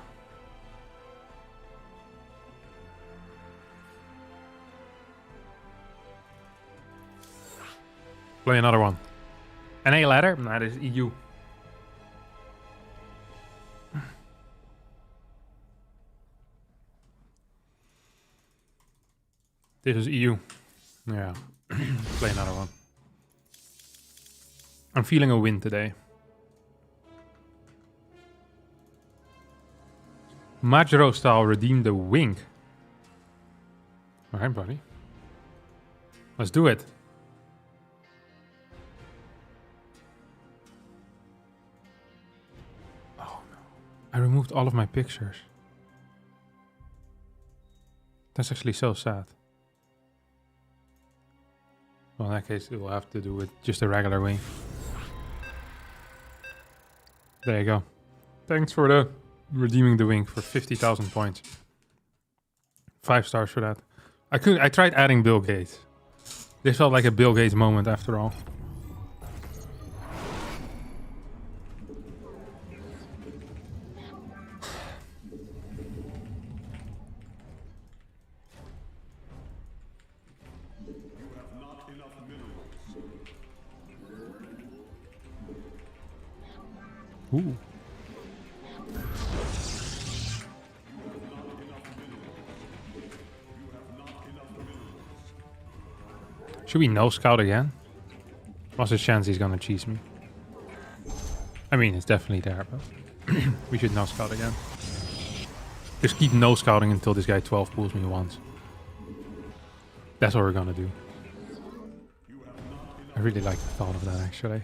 Play another one. NA ladder? Nah, this is EU. This is EU. Yeah. Play another one. I'm feeling a win today. Majro style redeem the wing. Alright, buddy. Let's do it. I removed all of my pictures. That's actually so sad. Well, in that case, we'll have to do it just a regular way. There you go. Thanks for the redeeming the wing for 50,000 points. 5 stars for that. I tried adding Bill Gates. This felt like a Bill Gates moment after all. Ooh. Should we no scout again? What's the chance he's gonna cheese me? I mean, it's definitely there, but we should no scout again. Just keep no scouting until this guy 12 pulls me once. That's what we're gonna do. I really like the thought of that, actually.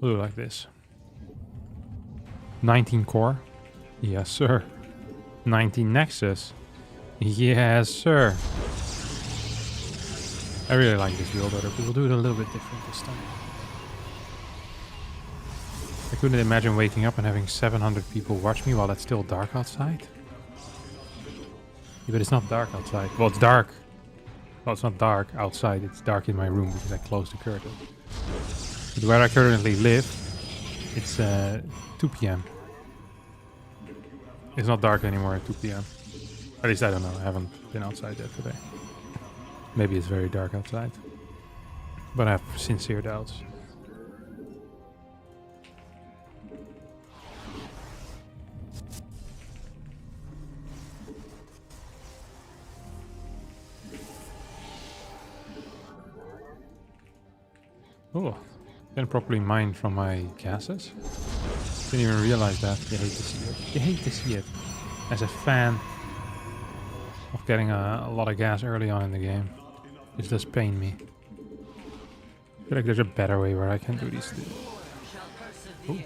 We'll do it like this. 19 core. Yes, sir. 19 nexus. Yes, sir. I really like this build order, but we'll do it a little bit different this time. I couldn't imagine waking up and having 700 people watch me while it's still dark outside. Yeah, but it's not dark outside. Well, it's dark. Well, it's not dark outside. It's dark in my room because I closed the curtain. But where I currently live, it's 2 p.m. It's not dark anymore at 2 p.m. At least I don't know. I haven't been outside yet today. Maybe it's very dark outside. But I have sincere doubts. Oh, didn't properly mine from my gases. Didn't even realize that. You hate to see it. You hate to see it. As a fan of getting a lot of gas early on in the game, this does pain me. I feel like there's a better way where I can do these things. Ooh.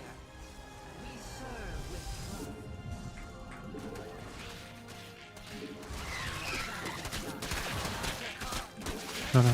No.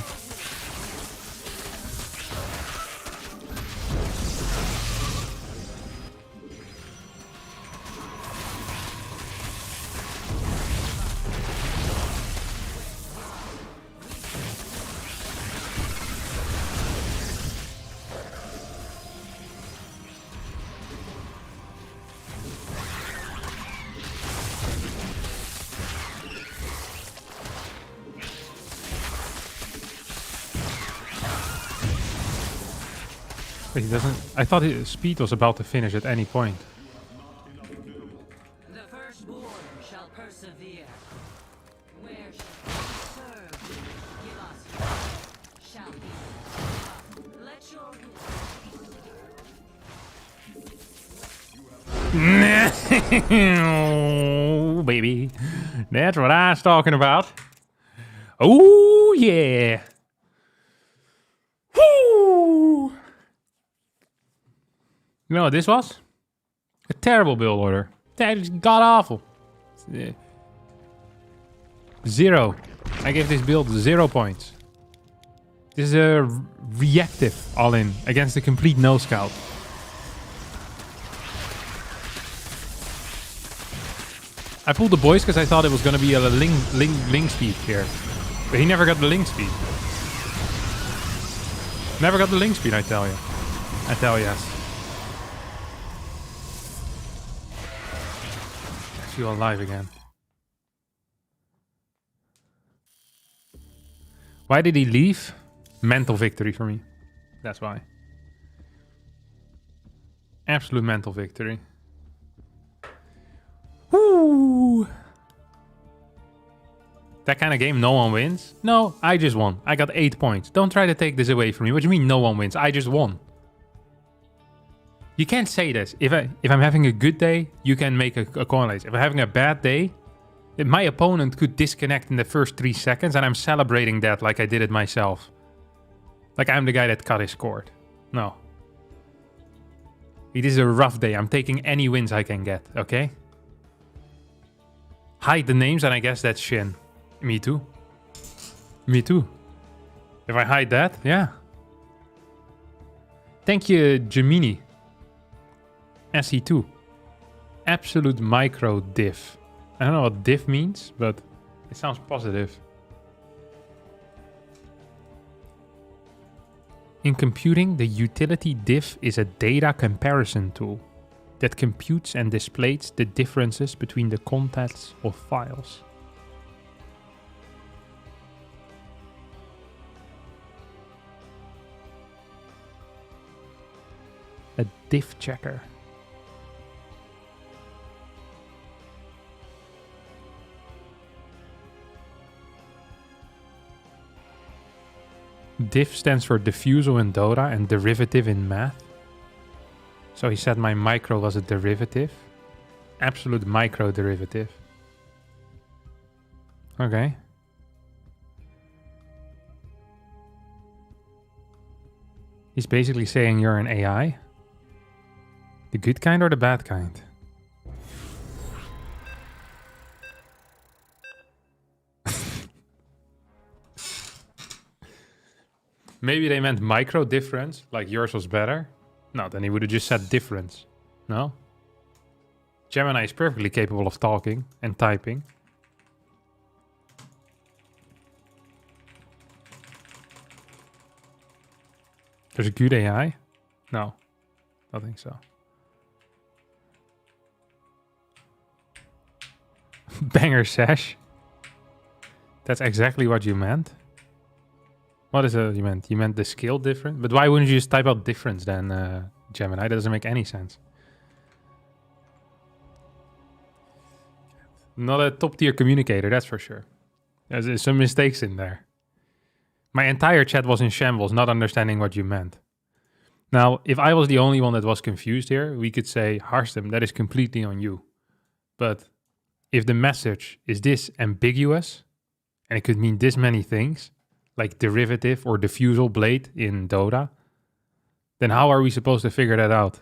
But he doesn't. I thought his speed was about to finish at any point. The firstborn shall persevere. Where shall serve? Give us shall be. Let your Oh, baby. That's what I was talking about. Oh, yeah. Woo! You know what this was? A terrible build order. That is god awful. 0. I gave this build 0 points. This is a reactive all-in against a complete no-scout. I pulled the boys because I thought it was going to be a link speed here. But he never got the link speed. Never got the link speed, I tell you. I tell yes. I feel alive again. Why did he leave? Mental victory for me. That's why. Absolute mental victory. Woo! That kind of game, no one wins? No, I just won. I got 8 points. Don't try to take this away from me. What do you mean no one wins? I just won. You can't say this. If I'm having a good day, you can make a call like this. If I'm having a bad day, my opponent could disconnect in the first 3 seconds and I'm celebrating that like I did it myself. Like I'm the guy that cut his cord. No. It is a rough day. I'm taking any wins I can get, okay? Hide the names and I guess that's Shin. Me too. Me too. If I hide that, yeah. Thank you, Gemini. SE2. Absolute micro diff. I don't know what diff means, but it sounds positive. In computing, the utility diff is a data comparison tool that computes and displays the differences between the contents of files. A diff checker. Diff stands for diffusal in Dota and derivative in math. So he said my micro was a derivative. Absolute micro derivative. Okay. He's basically saying you're an AI. The good kind or the bad kind? Maybe they meant micro difference, like yours was better. No, then he would have just said difference. No? Gemini is perfectly capable of talking and typing. There's a good AI? No, I think so. Banger sesh. That's exactly what you meant. What is it you meant? You meant the scale different? But why wouldn't you just type out difference then, Gemini? That doesn't make any sense. Not a top tier communicator, that's for sure. There's some mistakes in there. My entire chat was in shambles, not understanding what you meant. Now, if I was the only one that was confused here, we could say, Harstem, that is completely on you. But if the message is this ambiguous, and it could mean this many things, like derivative or diffusal blade in Dota, then how are we supposed to figure that out?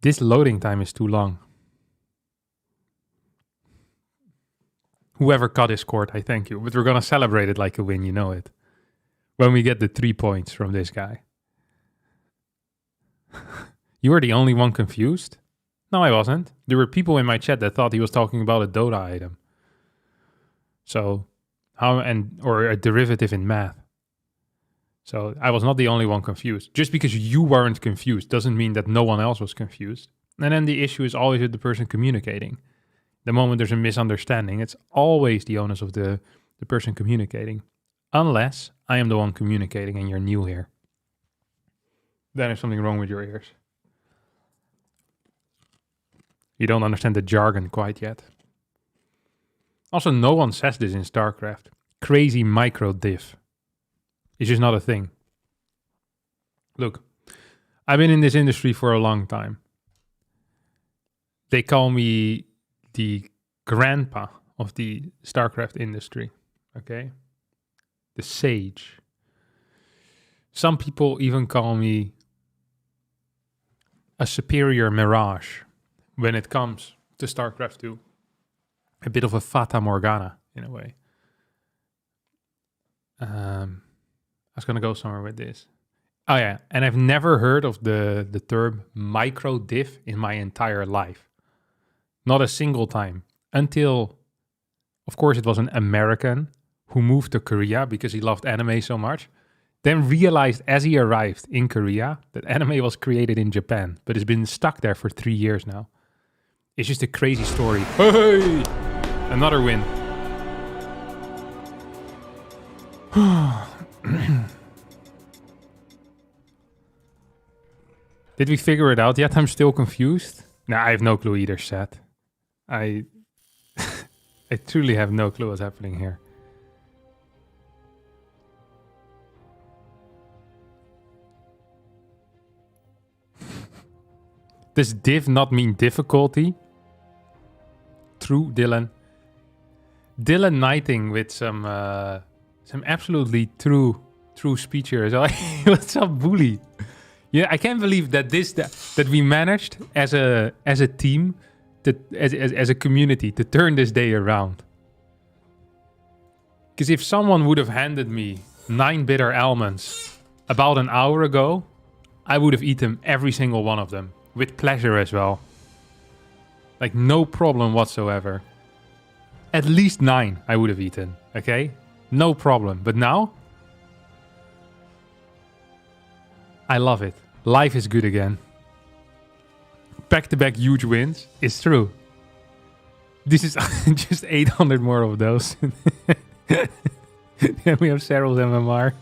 This loading time is too long. Whoever cut his cord, I thank you. But we're going to celebrate it like a win, you know it. When we get the 3 points from this guy. You were the only one confused? No, I wasn't. There were people in my chat that thought he was talking about a Dota item. So, or a derivative in math. So, I was not the only one confused. Just because you weren't confused doesn't mean that no one else was confused. And then the issue is always with the person communicating. The moment there's a misunderstanding, it's always the onus of the person communicating. Unless I am the one communicating and you're new here. Then there's something wrong with your ears. You don't understand the jargon quite yet. Also, no one says this in StarCraft. Crazy micro diff. It's just not a thing. Look, I've been in this industry for a long time. They call me the grandpa of the StarCraft industry. Okay? The sage. Some people even call me a superior mirage. When it comes to StarCraft 2, a bit of a Fata Morgana in a way. I was going to go somewhere with this. Oh yeah, and I've never heard of the term micro diff in my entire life. Not a single time. Until, of course, it was an American who moved to Korea because he loved anime so much. Then realized as he arrived in Korea that anime was created in Japan, but it's been stuck there for 3 years now. It's just a crazy story. Hey! Another win. Did we figure it out yet? I'm still confused. No, I have no clue either, Seth. I I truly have no clue what's happening here. Does div not mean difficulty? True, Dylan. Dylan Knighting with some absolutely true speech here as well. What's up, bully? Yeah, I can't believe that that we managed as a team, as a community, to turn this day around. Because if someone would have handed me 9 bitter almonds about an hour ago, I would have eaten every single one of them. With pleasure as well. Like, no problem whatsoever. At least 9 I would have eaten, okay? No problem. But now, I love it. Life is good again. Back-to-back huge wins. It's true. This is just 800 more of those. Then we have Cyril's MMR.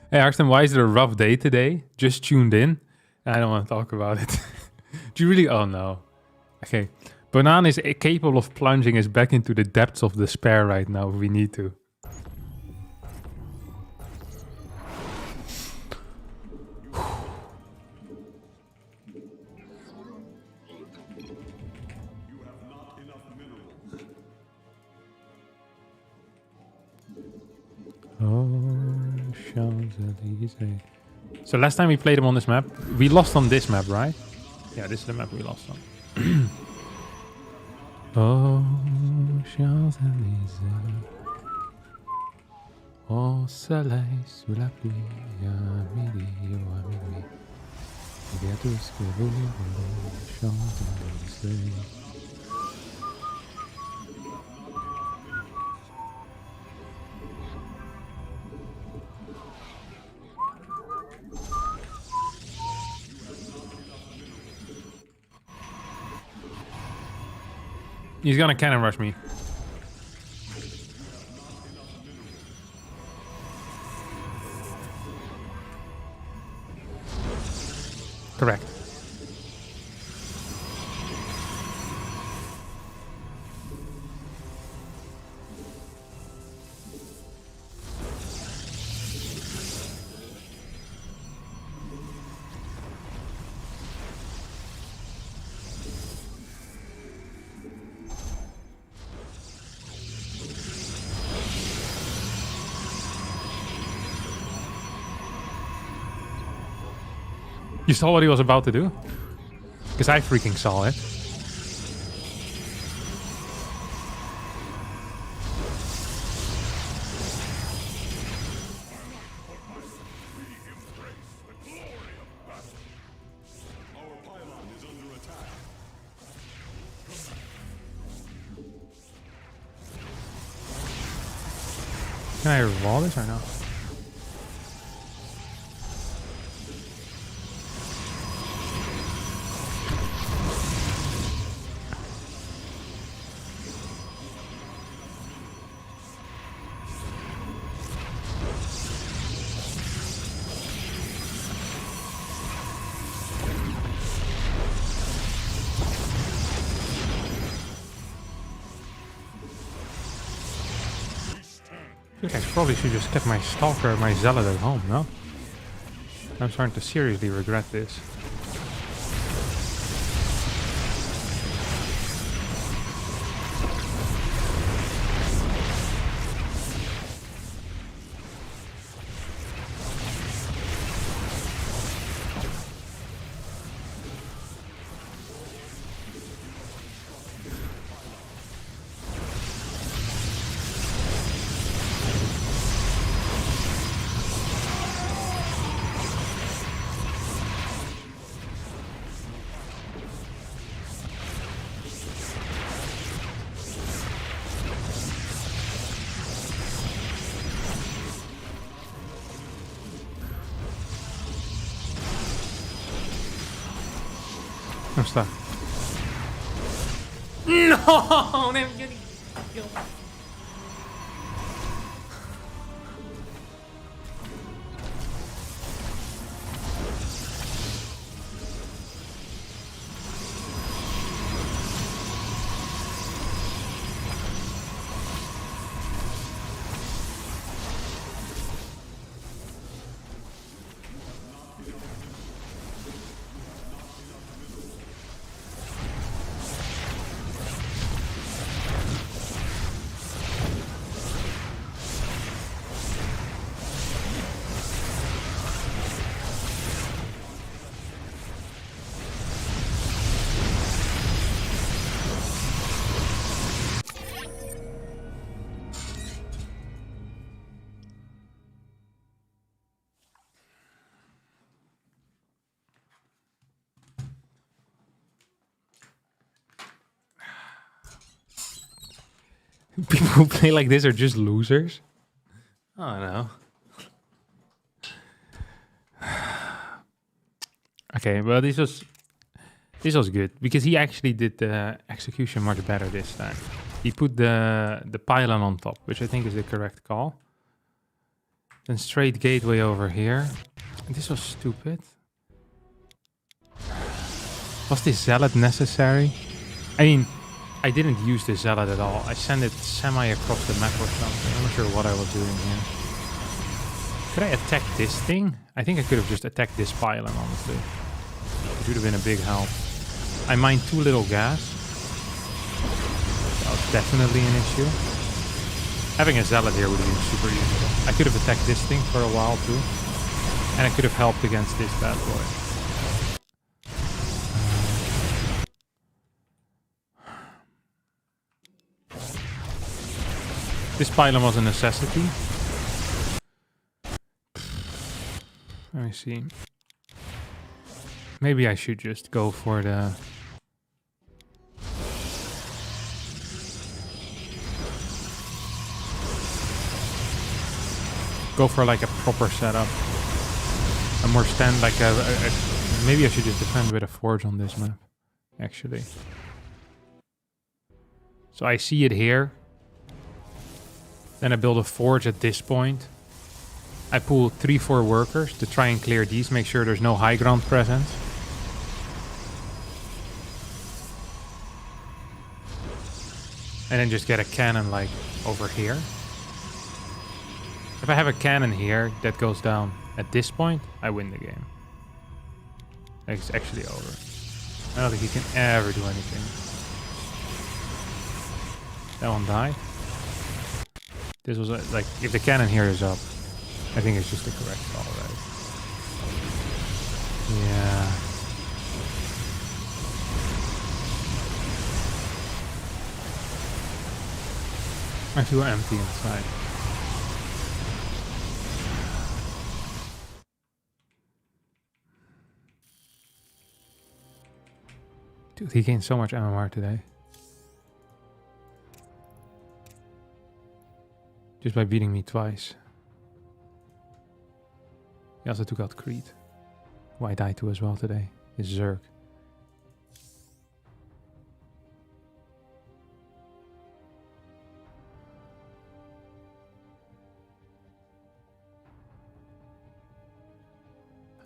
Hey Harstem, why is it a rough day today? Just tuned in. I don't want to talk about it. Do you really? Oh no. Okay. Banana is capable of plunging us back into the depths of despair right now if we need to. Oh, Champs-Élysées. So last time we played him on this map, we lost on this map, right? Yeah, this is the map we lost on. Oh, Champs-Élysées. Au soleil, sous la pluie, à midi ou à minuit. Il y a tout ce que vous voulez, Champs-Élysées. He's gonna cannon rush me. Correct. You saw what he was about to do? Because I freaking saw it. Can I revolve this or no? I think I probably should just kept my Stalker, my Zealot at home, no? I'm starting to seriously regret this. I'm stuck. No! I'm getting killed. People who play like this are just losers. I don't know. Okay, well this was good because he actually did the execution much better this time. He put the pylon on top, which I think is the correct call. Then straight gateway over here. This was stupid. Was this zealot necessary? I mean, I didn't use the zealot at all. I sent it semi across the map or something. I'm not sure what I was doing here. Could I attack this thing? I think I could have just attacked this pylon, honestly. It would have been a big help. I mined too little gas. That was definitely an issue. Having a zealot here would have been super useful. I could have attacked this thing for a while too. And I could have helped against this bad boy. This pylon was a necessity. Let me see. Maybe I should just go for the... Go for like a proper setup. A more stand like maybe I should just defend with a forge on this map, actually. So I see it here. Then I build a forge at this point. I pull 3-4 workers to try and clear these, make sure there's no high ground presence. And then just get a cannon like over here. If I have a cannon here that goes down at this point, I win the game. It's actually over. I don't think he can ever do anything. That one died. This was like, if the cannon here is up, I think it's just the correct call, right? Yeah. I feel empty inside. Dude, he gained so much MMR today. Just by beating me twice. He also took out Creed, who I died to as well today. His Zerg.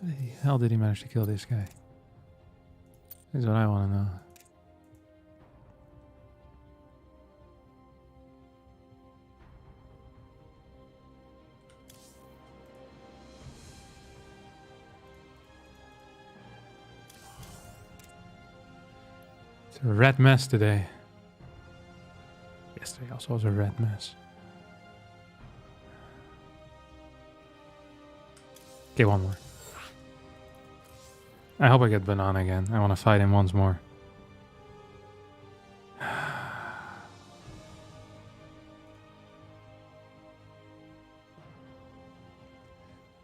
How the hell did he manage to kill this guy? This is what I want to know. It's a red mess today. Yesterday also was a red mess. Okay, one more. I hope I get banana again. I want to fight him once more.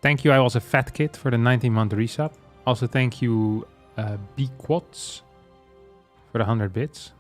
Thank you, I was a fat kid for the 19-month resub. Also thank you, B-Quads for the 100 bits.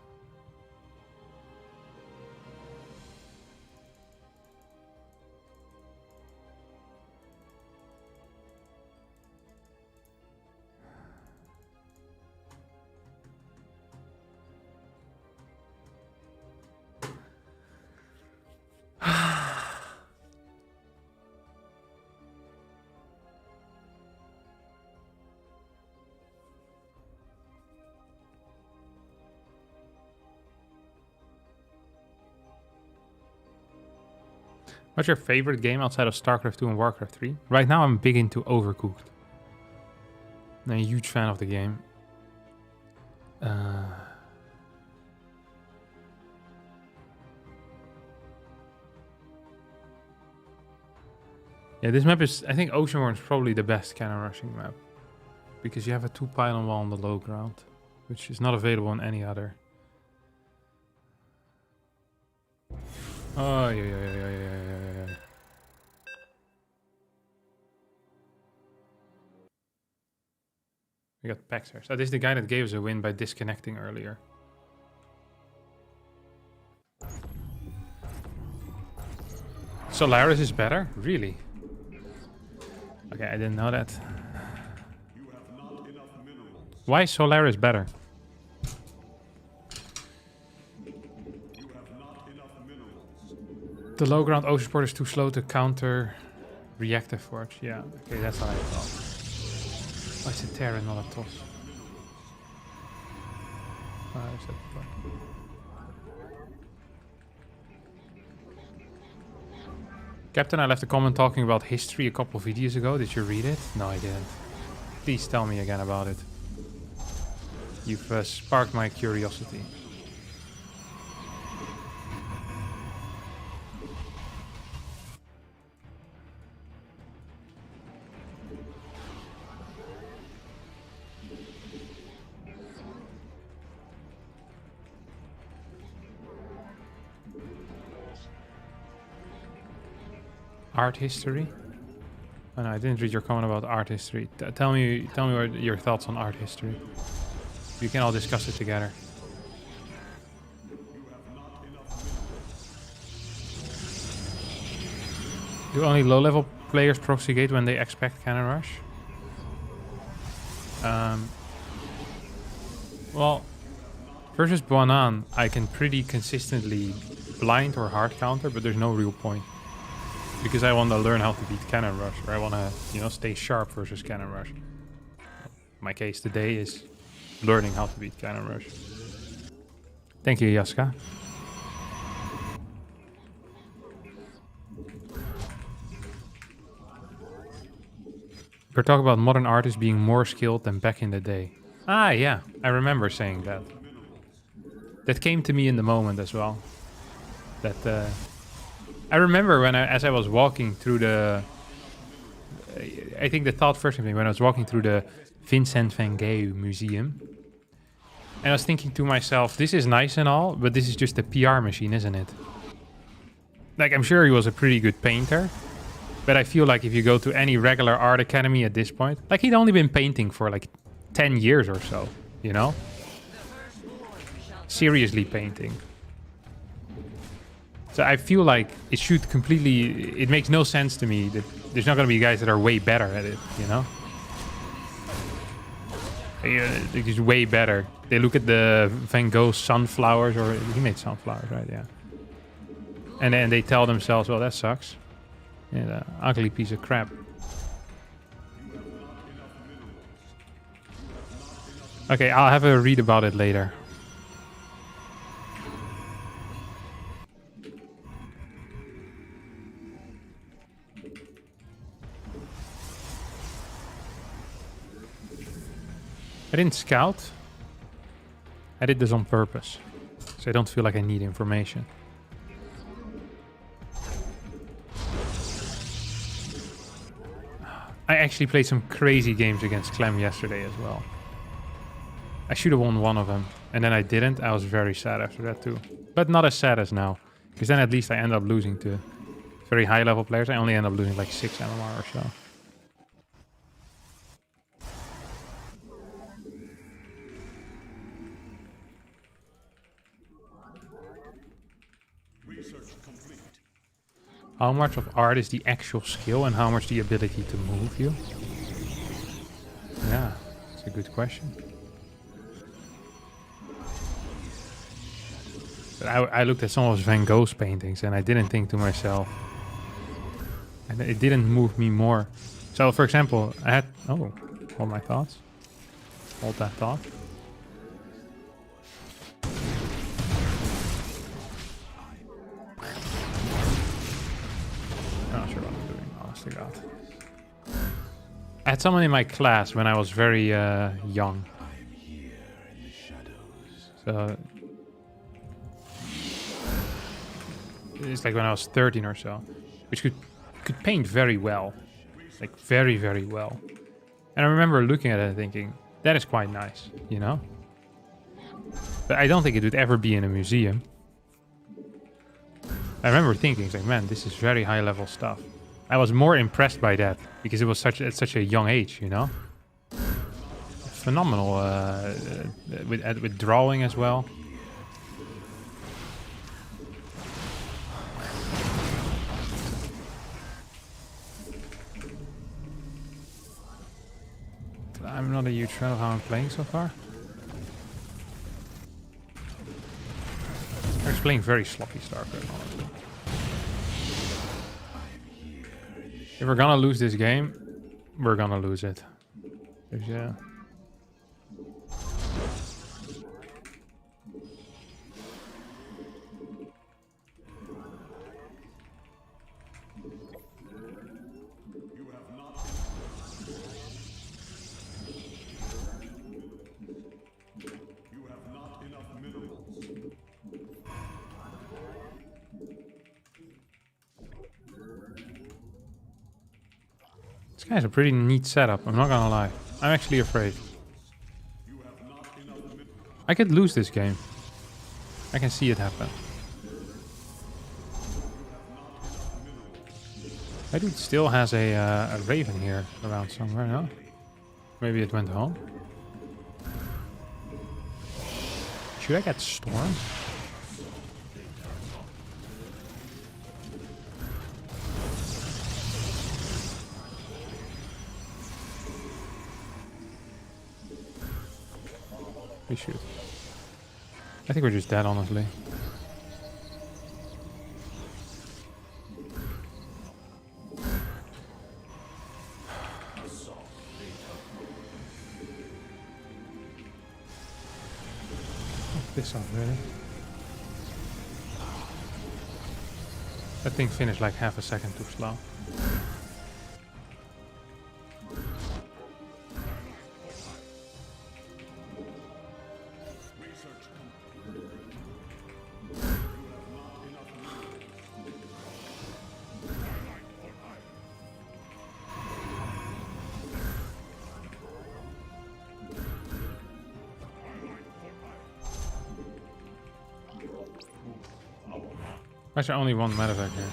What's your favorite game outside of StarCraft 2 and Warcraft 3? Right now I'm big into Overcooked. I'm a huge fan of the game. Yeah, this map is... I think Oceanworm is probably the best cannon rushing map. Because you have a 2-pylon wall on the low ground. Which is not available in any other. Oh, yeah. We got Paxer. So this is the guy that gave us a win by disconnecting earlier. Solaris is better? Really? Okay, I didn't know that. Why is Solaris better? The low ground ocean sport is too slow to counter reactive forge. Yeah, okay, that's what I thought. Oh, it's a Terra, not a toss. Oh, there's that block. Captain, I left a comment talking about history a couple of videos ago. Did you read it? No, I didn't. Please tell me again about it. You've sparked my curiosity. Art history? Oh, no, I didn't read your comment about art history. Tell me what your thoughts on art history. We can all discuss it together. Do only low-level players prosecute when they expect cannon rush? Well, versus Buanan, I can pretty consistently blind or hard counter, but there's no real point. Because I want to learn how to beat cannon rush, or I want to, you know, stay sharp versus cannon rush. My case today is learning how to beat cannon rush. Thank you, Yaska. We're talking about modern artists being more skilled than back in the day. Ah, yeah, I remember saying that. That came to me in the moment as well. That I remember when as I was walking through the... I think the thought first came to me when I was walking through the Vincent van Gogh Museum. And I was thinking to myself, this is nice and all, but this is just a PR machine, isn't it? Like, I'm sure he was a pretty good painter. But I feel like if you go to any regular art academy at this point... Like, he'd only been painting for like 10 years or so, you know? Seriously painting. So I feel like it should completely... It makes no sense to me that there's not going to be guys that are way better at it, you know? It's way better. They look at the Van Gogh sunflowers, or he made sunflowers, right? Yeah. And then they tell themselves, well, that sucks. Yeah, ugly piece of crap. Okay, I'll have a read about it later. I didn't scout. I did this on purpose. So I don't feel like I need information. I actually played some crazy games against Clem yesterday as well. I should have won one of them. And then I didn't. I was very sad after that too. But not as sad as now. Because then at least I end up losing to very high level players. I only end up losing like 6 MMR or so. How much of art is the actual skill and how much the ability to move you? Yeah, that's a good question. But I looked at some of Van Gogh's paintings and I didn't think to myself. And it didn't move me more. So, for example, I had... Oh, hold my thoughts. Hold that thought. I'm not sure what I'm doing, honest to God. I had someone in my class when I was very young. So it's like when I was 13 or so, which could paint very well, like very, very well. And I remember looking at it and thinking, that is quite nice, you know? But I don't think it would ever be in a museum. I remember thinking, it's like, man, this is very high level stuff. I was more impressed by that because it was at such a young age, you know? Phenomenal with drawing as well. not a huge fan of how I'm playing so far. I'm just playing very sloppy StarCraft, honestly. If we're gonna lose this game, we're gonna lose it. Yeah. This guy's a pretty neat setup, I'm not gonna lie. I'm actually afraid. I could lose this game. I can see it happen. My dude still has a raven here around somewhere, no? Maybe it went home. Should I get stormed? We should. I think we're just dead, honestly. This off, really? That thing finished like half a second too slow. Why is there only one medevac here?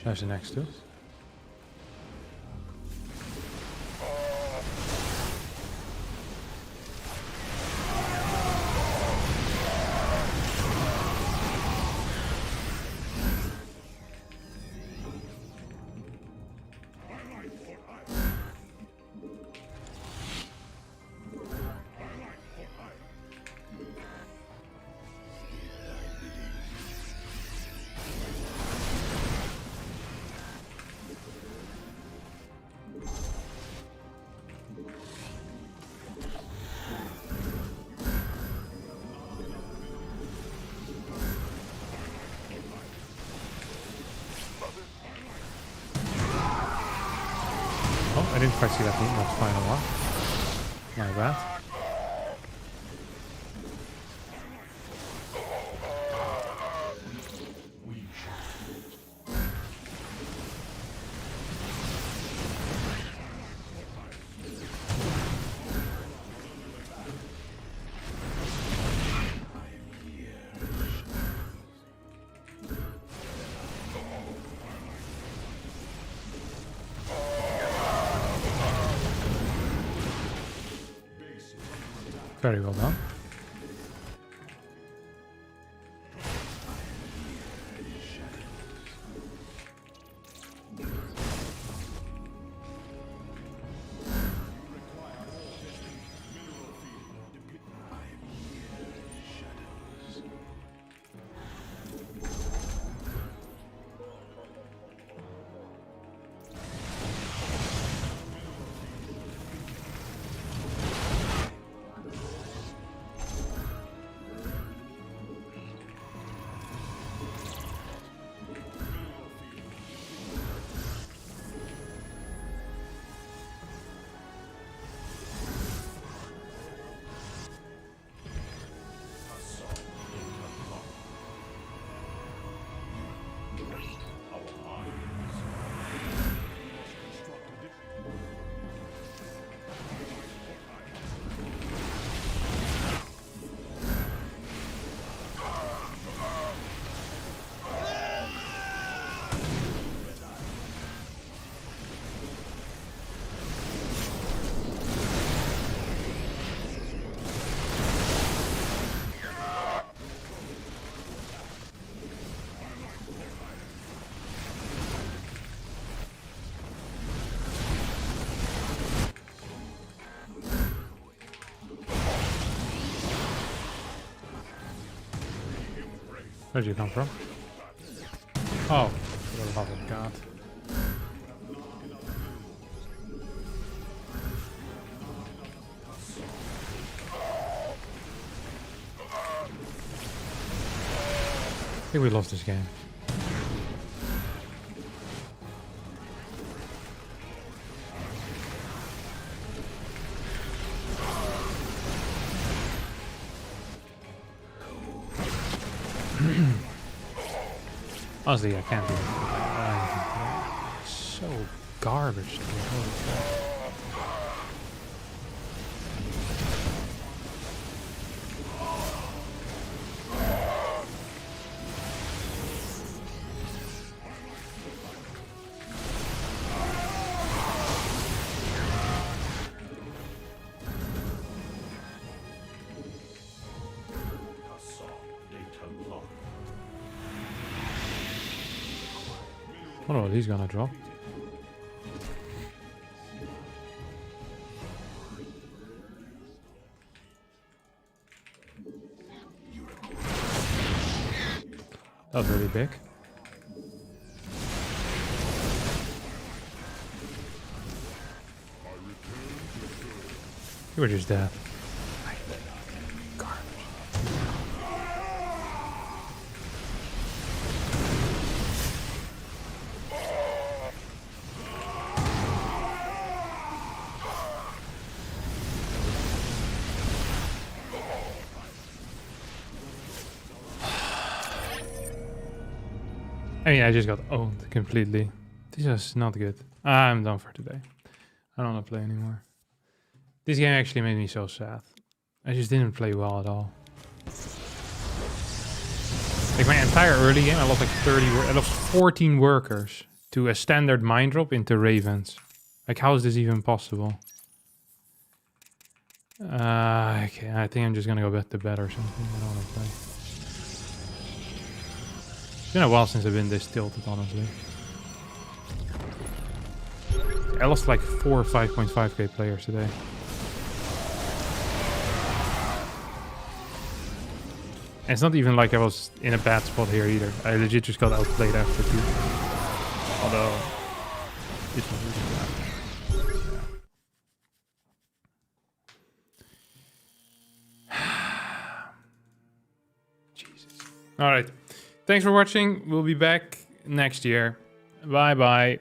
There's the next two. I didn't quite see that final one. My bad. Very well done. Where'd you come from? Oh, for the love of God. I think we lost this game. Honestly, I can't do it. So garbage. Dude. Holy crap. I don't know what he's gonna drop. That was really big. You were just dead. Garbage. I mean, I just got owned completely. This is not good. I'm done for today. I don't want to play anymore. This game actually made me so sad. I just didn't play well at all. Like my entire early game, I lost like 30. I lost 14 workers to a standard mine drop into ravens. Like, how is this even possible? Okay, I think I'm just gonna go back to bed or something. I don't want to play. It's been a while since I've been this tilted, honestly. I lost like 4 or 5.5k players today. And it's not even like I was in a bad spot here either. I legit just got outplayed after 2. Although, this was really bad. Jesus. Alright. Thanks for watching. We'll be back next year. Bye bye.